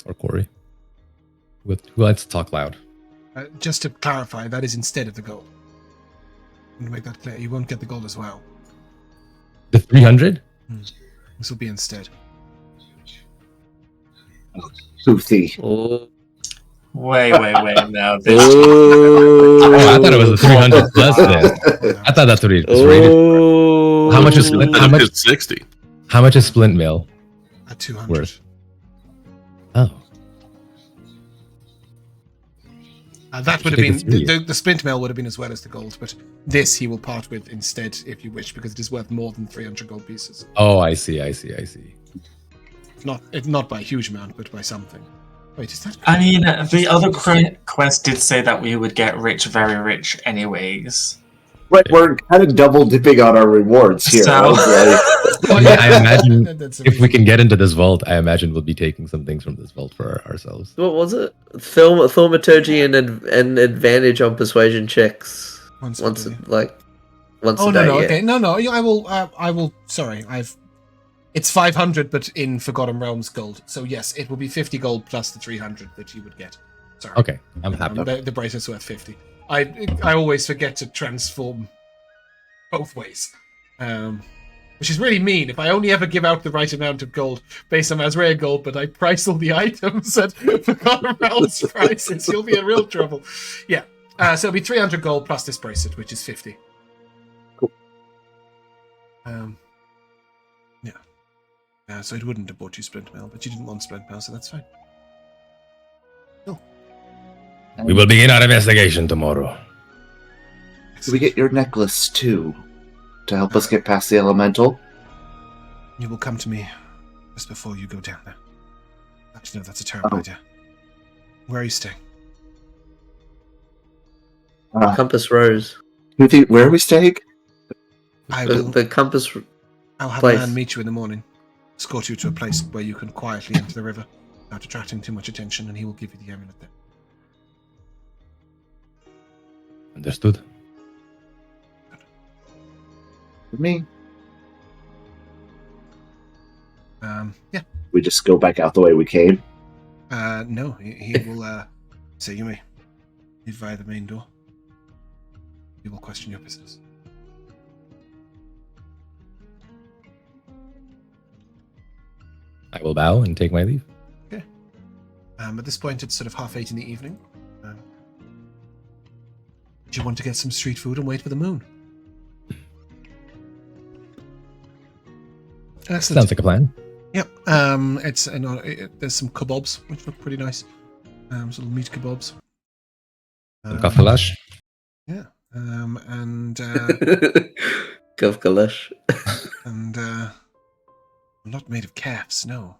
Or Corrie. Who likes to talk loud? Just to clarify, that is instead of the gold. I'm going to make that clear. You won't get the gold as well. The 300? This will be instead. Toothy. Oh. Wait now. This Oh, I thought it was a 300 plus then. I thought that's what it was rated. Oh. How much is Splint? How much? 60. How much is Splint Mail At 200. worth? Oh, That would have Should been take the splint mail would have been as well as the gold, but this he will part with instead if you wish, because it is worth more than 300 gold pieces. oh, I see. Not by a huge amount, but by something. Wait, is that? I mean, the other quest did say that we would get rich, very rich, anyways. Right, we're kind of double dipping on our rewards here. So- Yeah, I imagine That's if we can get into this vault, I imagine we'll be taking some things from this vault for ourselves. What was it? Thaumaturgy and an advantage on persuasion checks. Once a a day. day. Once Oh a day. no, Yeah. okay, no. I will. Sorry, It's 500, but in Forgotten Realms gold. So yes, it will be 50 gold plus the 300 that you would get. Sorry. Okay, I'm happy. The bracelet's worth 50. I always forget to transform both ways. Which is really mean. If I only ever give out the right amount of gold based on Mazrea gold, but I price all the items at Forgotten Realms prices, you'll be in real trouble. Yeah. So it'll be 300 gold plus this bracelet, which is 50. Cool. Yeah. So it wouldn't have bought you Splint Mail, but you didn't want Splint Mail, so that's fine. Cool. We will begin our investigation tomorrow. Do we get your necklace too? To help us get past the elemental? You will come to me just before you go down there. Actually, no, that's a terrible idea. Where are you staying? Compass Rose. Toothy, where are we staying? The compass. I'll have place. a man meet you in the morning, escort you to a place where you can quietly enter the river without attracting too much attention, and he will give you the amulet there. Understood. With me? Yeah. We just go back out the way we came? No, he will say you may leave via the main door. He will question your business. I will bow and take my leave. Okay. At this point, it's sort of 8:30 in the evening. Do you want to get some street food and wait for the moon? Excellent. Sounds like a plan. Yep. It's there's some kebabs which look pretty nice. Some little meat kebabs. Kafalash. Yeah. And Gavgalash. and not made of calves. No.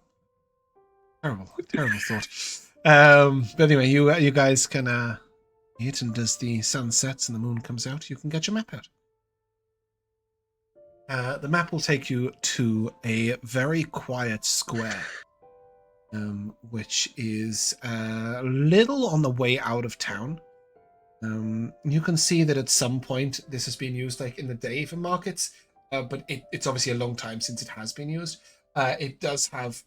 Terrible thought. But anyway, you guys can eat, and as the sun sets and the moon comes out, you can get your map out. The map will take you to a very quiet square, which is a little on the way out of town. You can see that at some point this has been used like in the day for markets, but it's obviously a long time since it has been used. It does have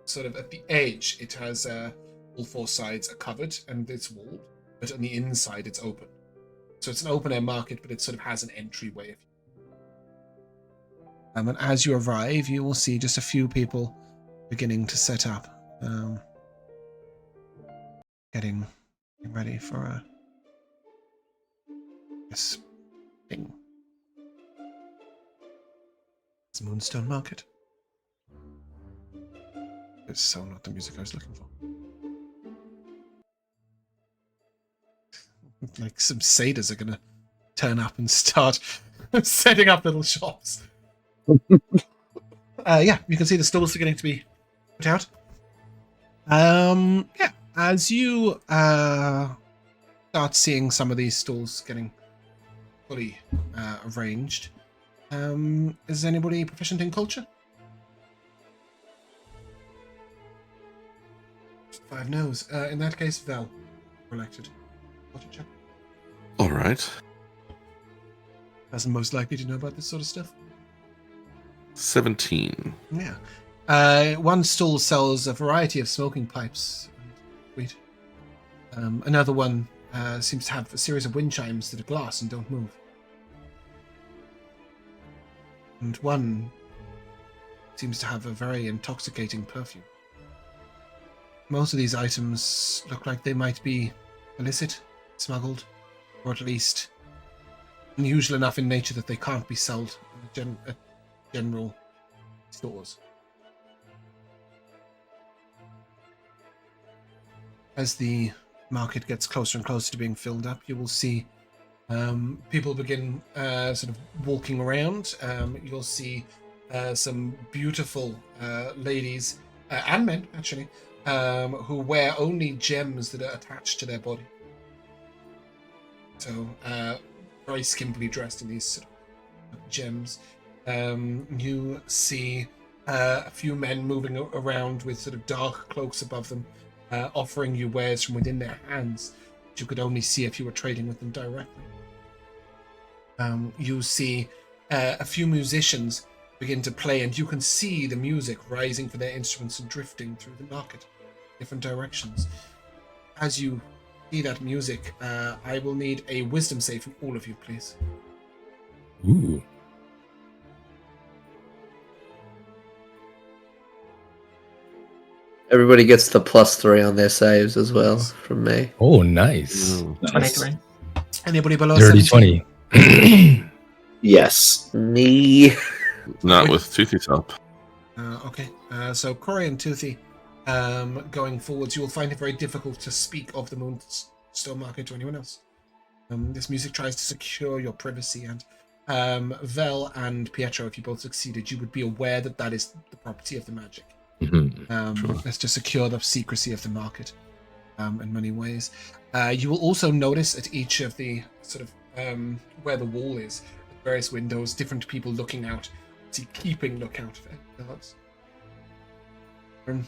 sort of at the edge, it has all four sides are covered and it's walled, but on the inside it's open. So it's an open air market, but it sort of has an entryway. And as you arrive, you will see just a few people beginning to set up, getting ready for this thing. It's Moonstone Market. It's so not the music I was looking for. Like some satyrs are gonna turn up and start setting up little shops. Yeah, you can see the stalls are getting to be put out. Yeah, as you start seeing some of these stalls getting fully arranged, is anybody proficient in culture? 5 no's. In that case, Vel, elected. Culture check. All right. Person most likely to know about this sort of stuff. 17. Yeah. One stall sells a variety of smoking pipes and weed. Another one seems to have a series of wind chimes that are glass and don't move. And one seems to have a very intoxicating perfume. Most of these items look like they might be illicit, smuggled, or at least unusual enough in nature that they can't be sold in general stores. As the market gets closer and closer to being filled up, you will see people begin sort of walking around. You'll see some beautiful ladies and men, actually, who wear only gems that are attached to their body. So, very skimpily dressed in these sort of gems. You see a few men moving around with sort of dark cloaks above them, offering you wares from within their hands, which you could only see if you were trading with them directly. You see a few musicians begin to play, and you can see the music rising for their instruments and drifting through the market, different directions. As you see that music, I will need a wisdom save from all of you, please. Ooh. Everybody gets the +3 on their saves as well from me. Oh, nice. 23. Anybody below Dirty 17? 20. Yes. Me. Not with Toothy's help. Okay. So Corrie and Toothy, going forwards, you will find it very difficult to speak of the Moonstone Market to anyone else. This music tries to secure your privacy, and Vel and Pietro, if you both succeeded, you would be aware that that is the property of the magic. That's to secure the secrecy of the market in many ways. You will also notice at each of the sort of where the wall is, at various windows, different people looking out, keeping lookout for guards. And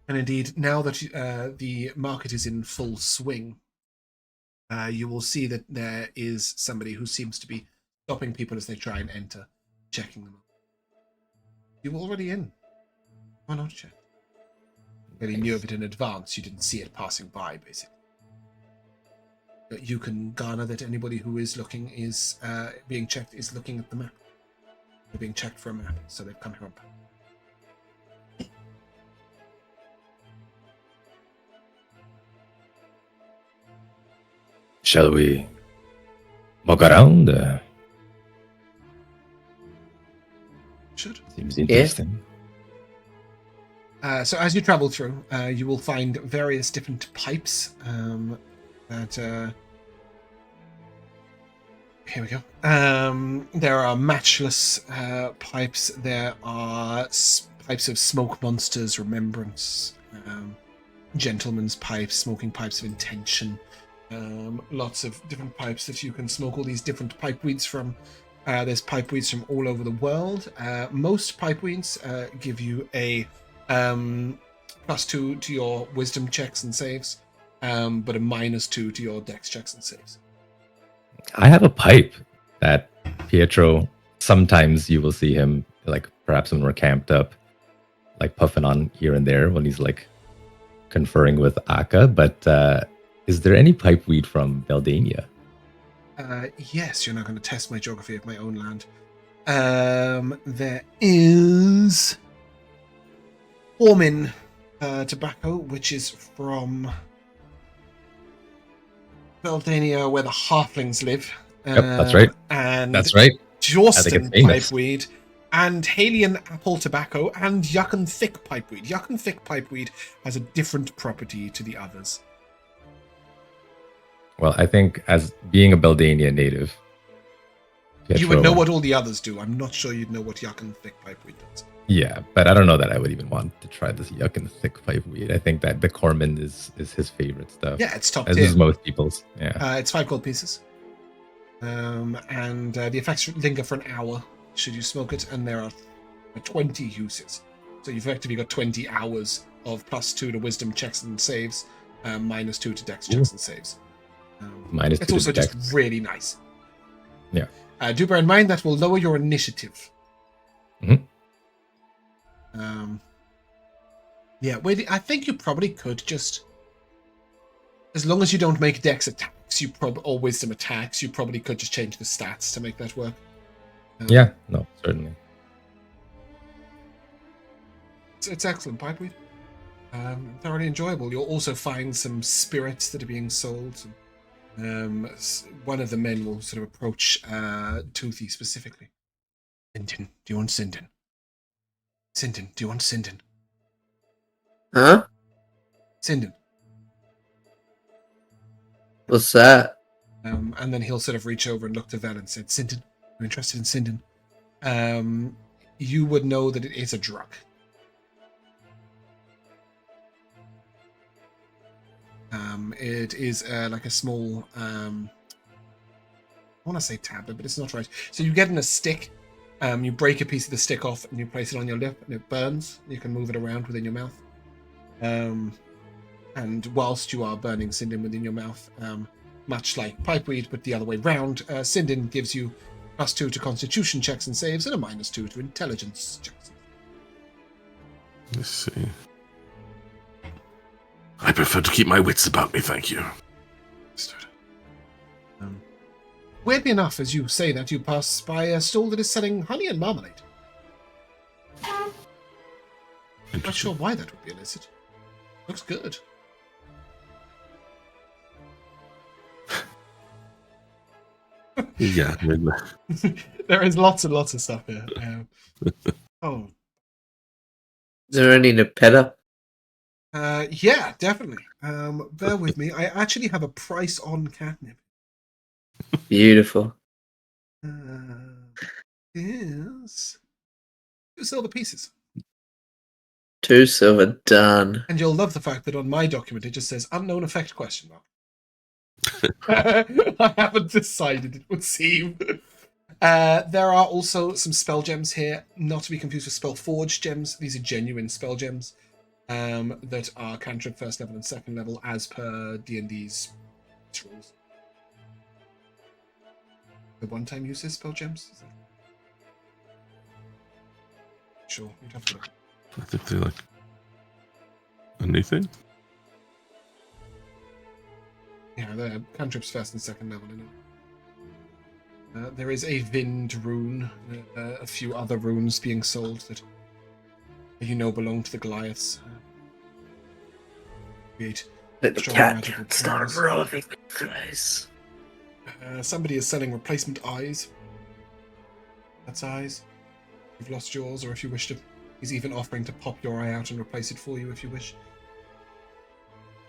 indeed, now that the market is in full swing, you will see that there is somebody who seems to be stopping people as they try and enter, checking them. You were already in. Why not check? Well, you knew of it in advance. You didn't see it passing by, basically. But you can garner that anybody who is looking is being checked is looking at the map. They're being checked for a map, so they've come here on purpose. Shall we walk around? Should. Seems interesting. So as you travel through, you will find various different pipes that... Here we go. There are matchless pipes. There are pipes of smoke monsters, remembrance, gentleman's pipes, smoking pipes of intention. Lots of different pipes that you can smoke all these different pipe weeds from. There's pipe weeds from all over the world. Most pipe weeds give you a +2 to your wisdom checks and saves, but a -2 to your dex checks and saves. I have a pipe that Pietro, sometimes you will see him, like perhaps when we're camped up, like puffing on here and there when he's like conferring with Akka. But is there any pipe weed from Gallania? Yes, you're not going to test my geography of my own land. There is Ormin tobacco, which is from Vel'zekis, where the halflings live. Yep, that's right. And that's right. Jorston pipeweed, and Halian apple tobacco, and Yuccan thick pipeweed. Yuccan thick pipeweed has a different property to the others. Well, I think as being a Gallania native, Pietro, you would know what all the others do. I'm not sure you'd know what Yuccan thick pipeweed does. Yeah, but I don't know that I would even want to try this Yuccan thick pipeweed. I think that the Corman is his favorite stuff. Yeah, it's top as tier. is most people's. Yeah. It's 5 gold pieces. And the effects linger for an hour should you smoke it, and there are 20 uses. So you've effectively got 20 hours of +2 to wisdom checks and saves, -2 to dex checks and saves. -2 it's also to just dex. really nice. Yeah. Do bear in mind that will lower your initiative. Mm-hmm. Yeah, I think you probably could just, as long as you don't make dex attacks, or wisdom attacks, you probably could just change the stats to make that work. Yeah, no, certainly. It's excellent pipeweed. Thoroughly enjoyable. You'll also find some spirits that are being sold. One of the men will sort of approach Toothy specifically. Sinton, do you want Sinton? Sinton, do you want Sinton? Huh? Sinton. What's that? And then he'll sort of reach over and look to Vel and say, Sinton, you're interested in Sinton? You would know that it is a drug. It is like a small, I want to say tablet, but it's not right. So you get in a stick, you break a piece of the stick off and you place it on your lip and it burns. You can move it around within your mouth. And whilst you are burning Sindin within your mouth, much like pipeweed, but the other way round, Sindin gives you +2 to constitution checks and saves and a -2 to intelligence checks. Let's see. I prefer to keep my wits about me, thank you. Weirdly enough, as you say that, you pass by a stall that is selling honey and marmalade. Not sure why that would be illicit. Looks good. Yeah. There is lots and lots of stuff here. Oh. Is there any Nepeta? Yeah, definitely. Bear with me. I actually have a price on catnip. Beautiful. Is 2 silver pieces. 2 silver, done. And you'll love the fact that on my document it just says unknown effect question mark. I haven't decided, it would seem. There are also some spell gems here, not to be confused with spell forge gems. These are genuine spell gems that are cantrip 1st level and 2nd level as per D&D's rules. The one-time uses spell gems? Sure, you'd have to look. I think they're like anything. Yeah, they're cantrips 1st and 2nd level, isn't it? There is a Vind rune, a few other runes being sold that you know belong to the Goliaths. Create Let the strong cat magical start powers. rolling dice. Somebody is selling replacement eyes. That's eyes. you've lost yours, or if you wish to, he's even offering to pop your eye out and replace it for you if you wish.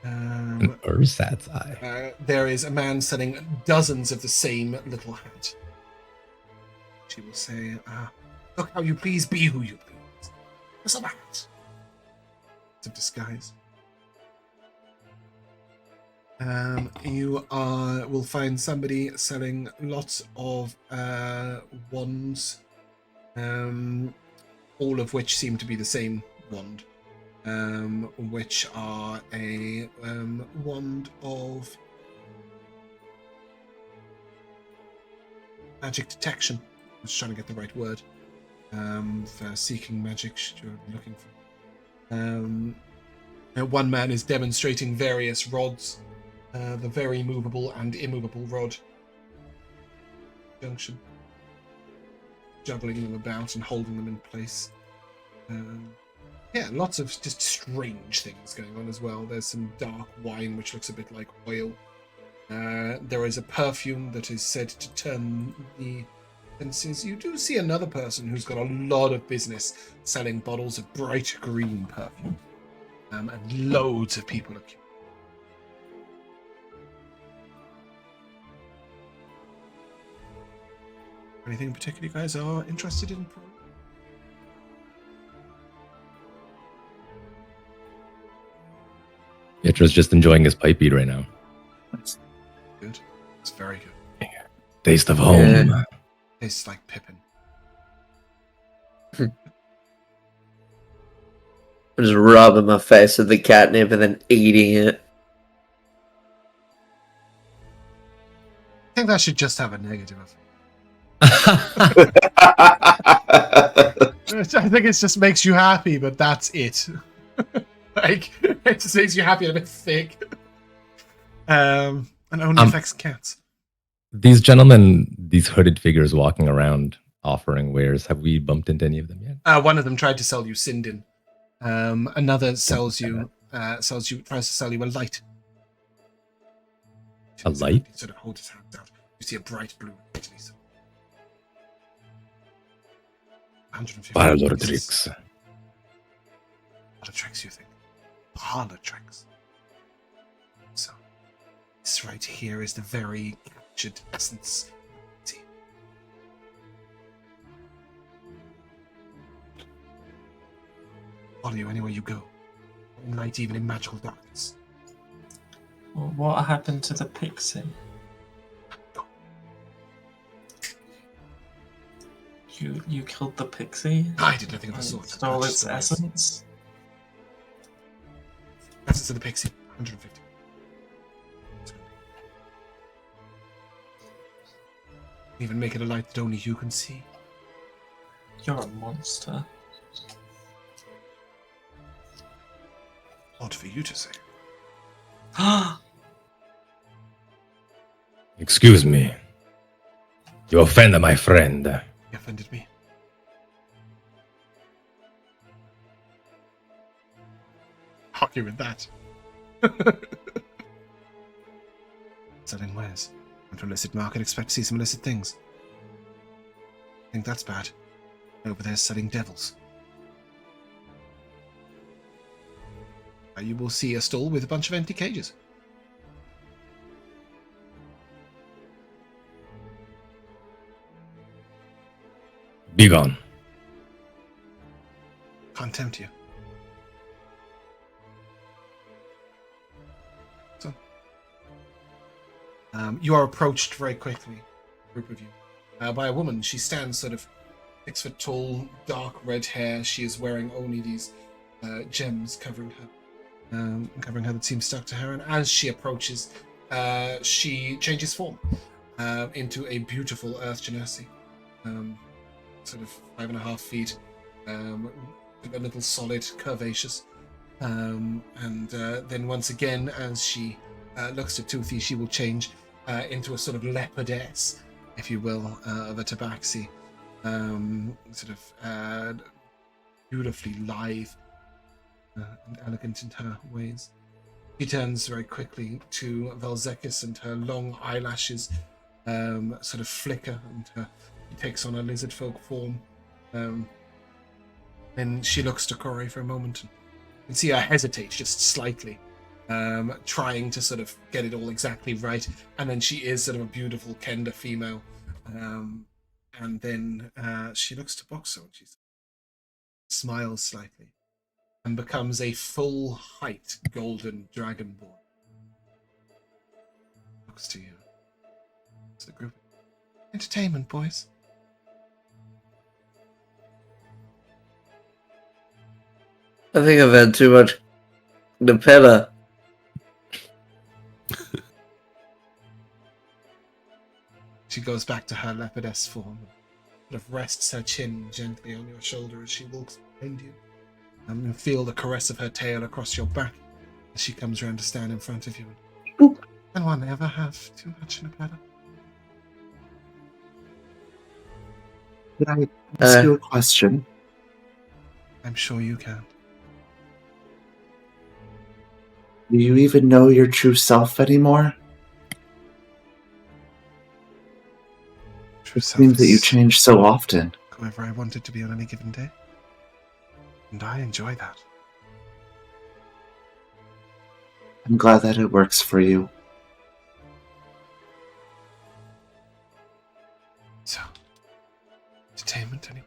An ersatz eye. There is a man selling dozens of the same little hat. She will say, look how you please, be who you please. What's a hat? It's a disguise. You will find somebody selling lots of wands, all of which seem to be the same wand, which are a wand of magic detection. I was trying to get the right word for seeking magic, should you be looking for. One man is demonstrating various rods. The very movable and immovable rod junction, juggling them about and holding them in place. Yeah, lots of just strange things going on as well. There's some dark wine which looks a bit like oil. There is a perfume that is said to turn the senses. You do see another person who's got a lot of business selling bottles of bright green perfume, and loads of people accumulate. Anything in particular you guys are interested in? Pietro's just enjoying his pipe beat right now. That's good. It's very good. Taste of home. Yeah. Tastes like Pippin. I'm just rubbing my face with the catnip and then eating it. I think that should just have a negative effect. I I think it just makes you happy, but that's it. Like, it just makes you happy and a bit thick. And only affects cats. These gentlemen, these hooded figures walking around offering wares, have we bumped into any of them yet? One of them tried to sell you Sindin. Another tries to sell you a light. A light? He sort of holds his hands out. You see a bright blue light. 150 Parlor tricks. Parlor tricks, you think? Parlor tricks. So, this right here is the very captured essence. See? Follow you anywhere you go. In light, even in magical darkness. Well, what happened to the pixie? You killed the pixie? I did nothing of the sort. Stole Purchased its the rights. essence? Essence of the pixie. 150. Even make it a light that only you can see. You're a monster. Odd for you to say. Excuse me. You offend my friend. You offended me. Hockey with that. Selling wares. Went to illicit market, expect to see some illicit things. Think that's bad. Over there selling devils. You will see a stall with a bunch of empty cages. Be gone. Can't tempt you. So, you are approached very quickly, group of you, by a woman. She stands sort of 6 foot tall, dark red hair. She is wearing only these gems covering her that seem stuck to her. And as she approaches, she changes form into a beautiful Earth Genasi. Sort of 5.5 feet, a little solid, curvaceous, and then once again, as she looks to Toothy, she will change into a sort of leopardess, if you will, of a Tabaxi, sort of beautifully lithe and elegant in her ways. She turns very quickly to Vel'zekiss, and her long eyelashes sort of flicker, and she takes on a Lizardfolk form, Then she looks to Corrie for a moment. You can see her hesitate just slightly, trying to sort of get it all exactly right. And then she is sort of a beautiful Kenda female. And then she looks to Boxxo and she smiles slightly and becomes a full-height golden dragonborn. Looks to you. It's the group. Entertainment, boys. I think I've had too much Nutella. She goes back to her leopardess form, sort of rests her chin gently on your shoulder as she walks behind you, and you feel the caress of her tail across your back as she comes round to stand in front of you. Can one ever have too much in a platter? Can I ask you a question? I'm sure you can. Do you even know your true self anymore? True It seems that you is change so often. whoever I wanted to be on any given day. And I enjoy that. I'm glad that it works for you. So, entertainment anyway.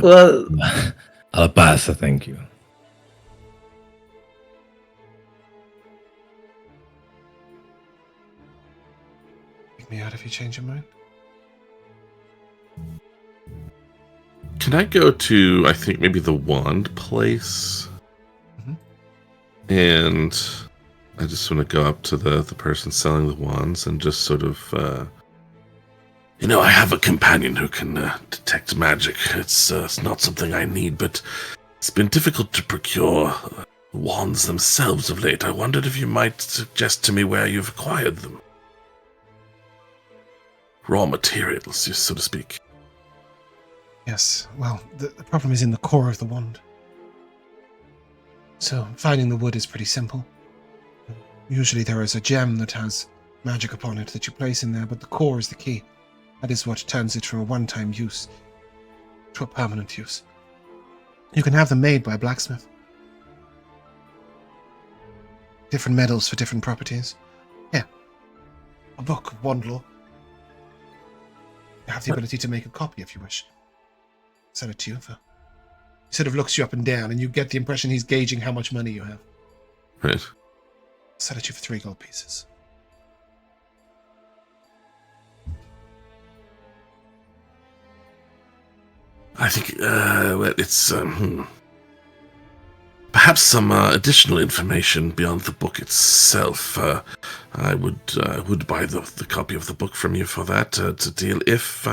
Well, I'll pass, thank you. Kick me out if you change your mind. Can I go to, I think, maybe the wand place? Mhm. And I just want to go up to the person selling the wands and just sort of, I have a companion who can detect magic. It's not something I need, but it's been difficult to procure wands themselves of late. I wondered if you might suggest to me where you've acquired them. Raw materials, so to speak. Yes, well, the problem is in the core of the wand. So, finding the wood is pretty simple. Usually there is a gem that has magic upon it that you place in there, but the core is the key. That is what turns it from a one-time use to a permanent use. You can have them made by a blacksmith. Different metals for different properties. Yeah. A book of wand lore. You have the ability to make a copy if you wish. Send it to you. He sort of looks you up and down, and you get the impression he's gauging how much money you have. Right. Sell it to you for 3 gold pieces. I think, it's, perhaps some additional information beyond the book itself. I would buy the copy of the book from you for that to deal. If,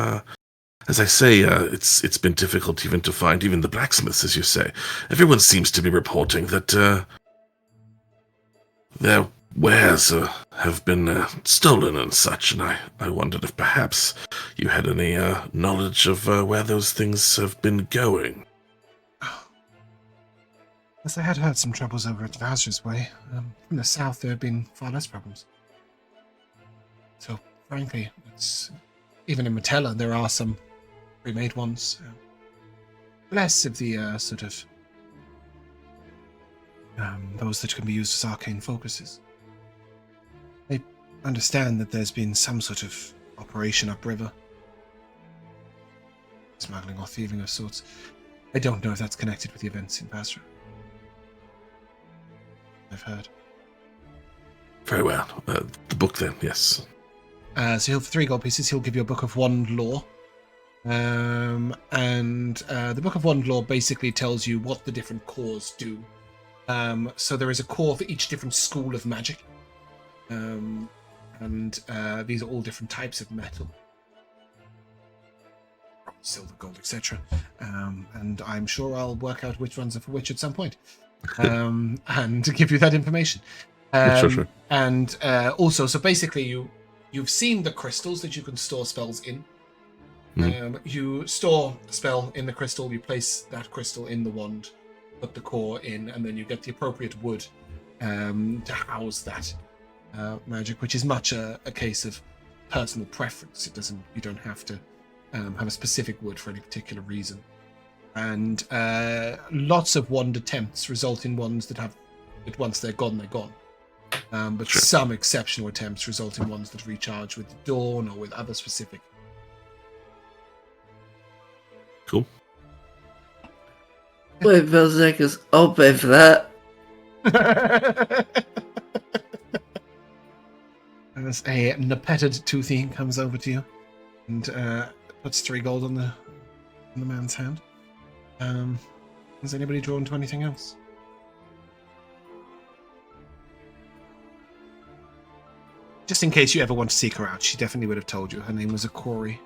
as I say, it's been difficult even to find even the blacksmiths, as you say. Everyone seems to be reporting that their wares have been stolen and such, and I wondered if perhaps you had any knowledge of where those things have been going. Yes, I had heard some troubles over at Vazra's Way. From the south, there have been far less problems. So, frankly, it's even in Metella, there are some pre-made ones. Less of the sort of those that can be used as arcane focuses. I understand that there's been some sort of operation upriver. Smuggling or thieving of sorts. I don't know if that's connected with the events in Vazra. I've heard. Very well. The book then, yes. So for 3 gold pieces, he'll give you a book of wand lore. And the book of wand lore basically tells you what the different cores do. So there is a core for each different school of magic. These are all different types of metal. Silver, gold, etc. And I'm sure I'll work out which ones are for which at some point. And to give you that information. Sure. And also, so basically you've seen the crystals that you can store spells in. You store a spell in the crystal, you place that crystal in the wand, put the core in, and then you get the appropriate wood to house that magic, which is much a case of personal preference. It doesn't. You don't have to have a specific wood for any particular reason. And lots of wand attempts result in ones that have that once they're gone, they're gone. But some exceptional attempts result in ones that recharge with the dawn or with other specific. Cool. Wait, Vel'zekiss, I'll pay for that. As a nepetted toothy comes over to you and puts 3 gold on the man's hand. Is anybody drawn to anything else? Just in case you ever want to seek her out, she definitely would have told you. Her name was Corrie.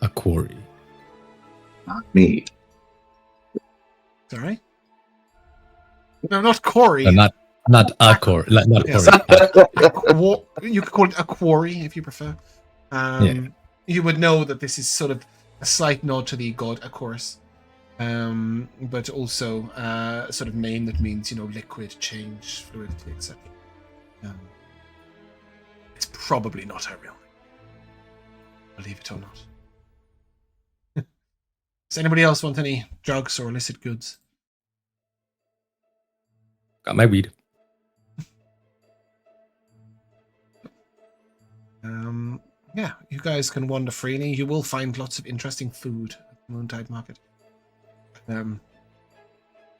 A Corrie. Not me. Sorry? No, not Corrie. Not a Corrie. Not Yes. Corrie. You could call it a quarry if you prefer. You would know that this is sort of a slight nod to the god Acorus, but also a sort of name that means, liquid, change, fluidity, etc. It's probably not her real name. Believe it or not. Does anybody else want any drugs or illicit goods? Got my weed. Yeah, you guys can wander freely. You will find lots of interesting food at the Moontide Market.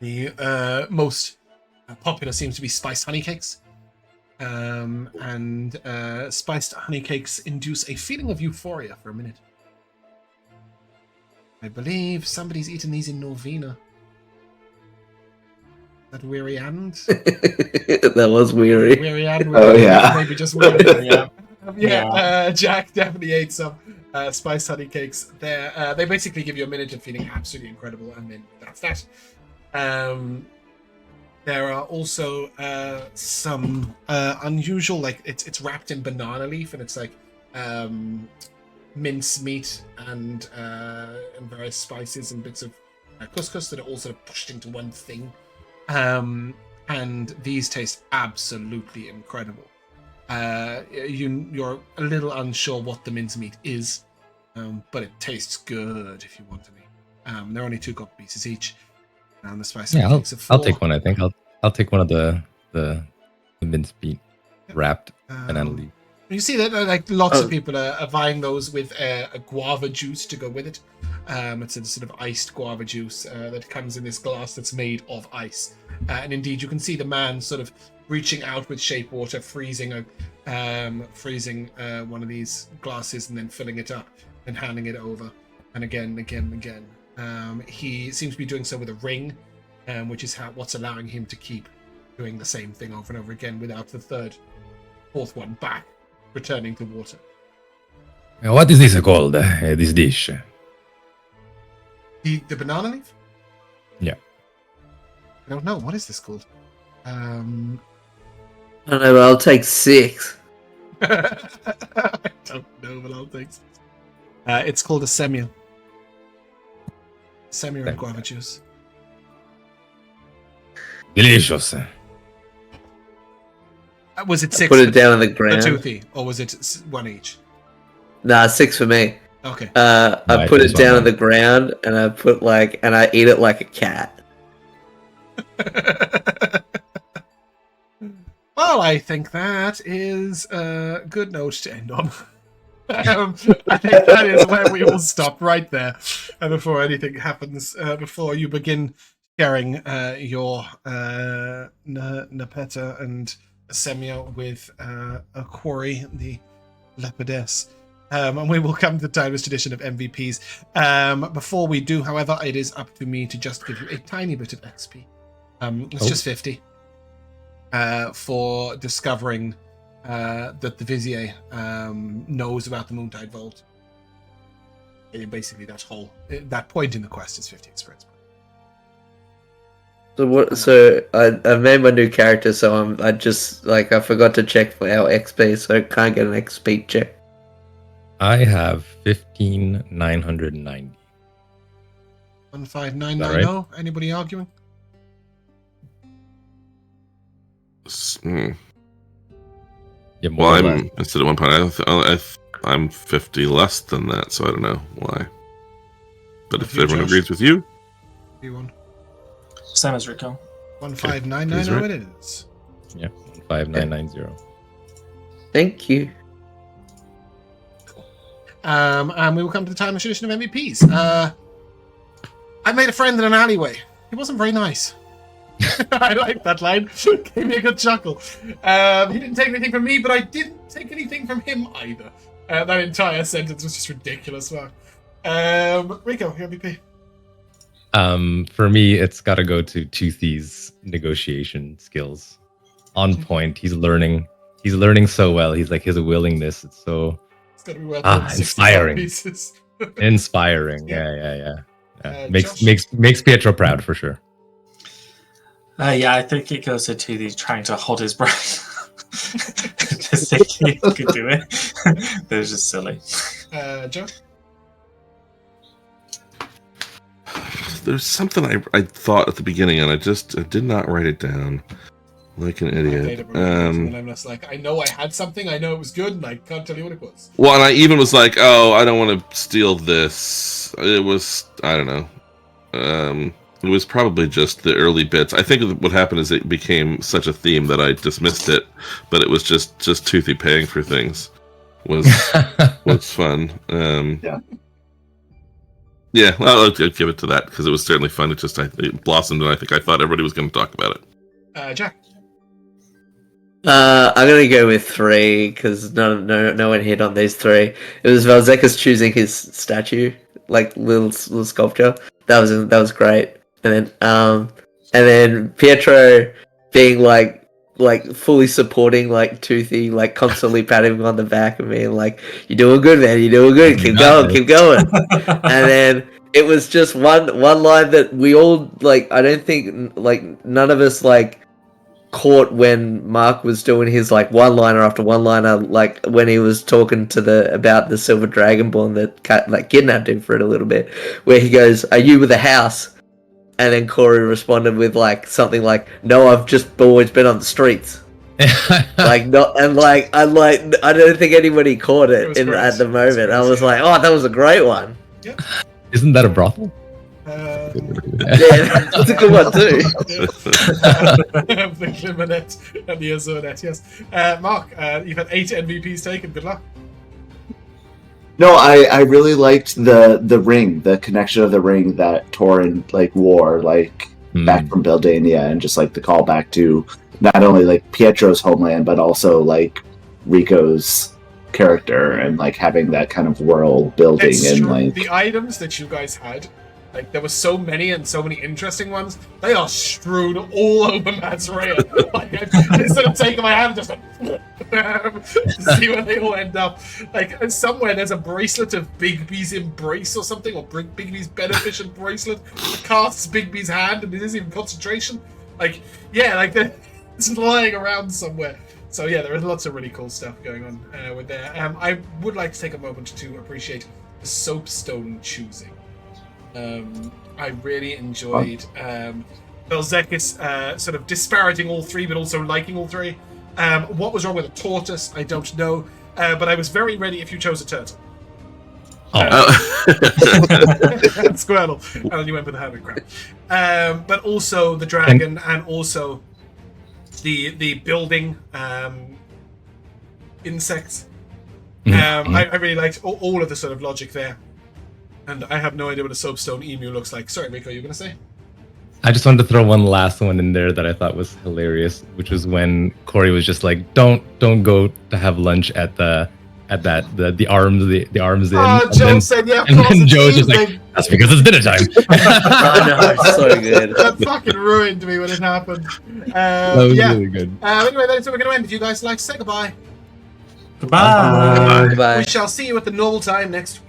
The most popular seems to be spiced honey cakes. And spiced honey cakes induce a feeling of euphoria for a minute. I believe somebody's eaten these in Norvina. That Weary Hand? That was weary. Weary Hand. Oh, yeah. Maybe just weary. Yeah. Jack definitely ate some spiced honey cakes there. They basically give you a minute of feeling absolutely incredible, and then that's that. There are also some unusual, like it's wrapped in banana leaf, and it's like mince meat and various spices and bits of couscous that are all sort of pushed into one thing. And these taste absolutely incredible. You're a little unsure what the mincemeat is, but it tastes good if you want to be. They're only 2 gold pieces each, and the spice. Yeah, I'll take one. I think I'll take one of the mincemeat wrapped banana leaf. You see that like lots of people are buying those with a guava juice to go with it. It's a sort of iced guava juice that comes in this glass that's made of ice, and indeed you can see the man sort of reaching out with shape water, freezing one of these glasses and then filling it up and handing it over, and again. He seems to be doing so with a ring, which is what's allowing him to keep doing the same thing over and over again without the fourth one back returning to water. What is this called, this dish? The banana leaf? Yeah. I don't know. What is this called? I don't know, but I'll take 6. I don't know, but I'll take 6. It's called a semia. Semia and guava juice. Delicious. Was it 6? Put it down on the ground. The toothy, or was it 1 each? Nah, 6 for me. Okay. I put it down on the ground, and I put and I eat it like a cat. Well, I think that is a good note to end on. I think that is where we will stop right there before anything happens, before you begin sharing your Nepeta and Semia with a Corrie, the leopardess. And we will come to the timeless edition of MVPs. Before we do, however, it is up to me to just give you a tiny bit of XP. It's just 50 for discovering that the Vizier knows about the Moontide Vault. And basically, that point in the quest is 50 experience points. So what? So I made my new character, so I forgot to check for our XP, so I can't get an XP check. I have 15,990. 15990. Right? Anybody arguing? Yeah, more Well, or I'm less. instead of 1 point. I'm 50 less than that, so I don't know why. But if you, everyone Josh? agrees with you, You Same as Rico. 15990 He's right. it is. Yeah, 15990. Thank you. And we will come to the time machine of MVPs. I made a friend in an alleyway. He wasn't very nice. I like that line. Gave me a good chuckle. He didn't take anything from me, but I didn't take anything from him either. That entire sentence was just ridiculous. Wow. Rico, your MVP. For me, it's got to go to Toothy's negotiation skills. On point. He's learning so well. He's like, his willingness. It's so It's got to be worth more than 65 inspiring. pieces. Inspiring. Yeah. Yeah. Josh? Makes Pietro proud for sure. Yeah, I think it goes to the trying to hold his breath. Just thinking he could do it. It was just silly. Joe? there's something I thought at the beginning, and I did not write it down. Like an idiot. And I'm just like, I know I had something, I know it was good, and I can't tell you what it was. Well, and I even was like, oh, I don't want to steal this. It was, I don't know. It was probably just the early bits. I think what happened is it became such a theme that I dismissed it, but it was just Toothy paying for things was fun. Yeah, well, I'll give it to that because it was certainly fun. It blossomed, and I thought everybody was going to talk about it. Jack. I'm gonna go with 3 because no one hit on these 3. It was Vel'zekiss choosing his statue, like little sculpture. That was great. And then Pietro being like fully supporting like Toothy, like constantly patting him on the back and being like, "You're doing good, man. You're doing good. Keep going." And then it was just one line that we all like. I don't think like none of us like caught when Mark was doing his like one-liner after one-liner, like when he was talking to about the Silver Dragonborn that kidnapped him for it a little bit, where he goes, "Are you with the house?" And then Corrie responded with like something like, "No, I've just always been on the streets." Like not, and like I don't think anybody caught it at the moment. I was like, "Oh, that was a great one." Yep. Isn't that a brothel? Yeah, that's a good one too. The Limonette and the Azurnet, yes. Mark, you've had 8 MVPs taken. Good luck. No, I really liked the ring, the connection of the ring that Torin wore back from Gallania, and just like the callback to not only like Pietro's homeland but also like Rico's character and like having that kind of world building and like the items that you guys had. Like, there were so many and so many interesting ones. They are strewn all over Mazrea. Instead of taking my hand, just to see where they all end up. Like, somewhere there's a bracelet of Bigby's embrace or something, or Bigby's beneficent bracelet that casts Bigby's hand and it isn't even concentration. Like, yeah, like, it's lying around somewhere. So, yeah, there is lots of really cool stuff going on with there. I would like to take a moment to appreciate the soapstone choosing. I really enjoyed Vel'zekiss sort of disparaging all 3, but also liking all 3. What was wrong with a tortoise? I don't know. But I was very ready if you chose a turtle. Squirtle. And then you went with the hermit crab. But also the dragon and also the building insects. I really liked all of the sort of logic there. And I have no idea what a soapstone emu looks like. Sorry, Rico, you were going to say? I just wanted to throw one last one in there that I thought was hilarious, which was when Corrie was just like, "Don't go to have lunch at the arms inn." Oh, Joe said, "Yeah, of and course." then It's Joe was just evening. like, "That's because it's dinner time." Oh no, it's so good. That fucking ruined me when it happened. That was really good. Anyway, that's what we're going to end. If you guys like to say goodbye. Goodbye. Goodbye. We shall see you at the normal time next week.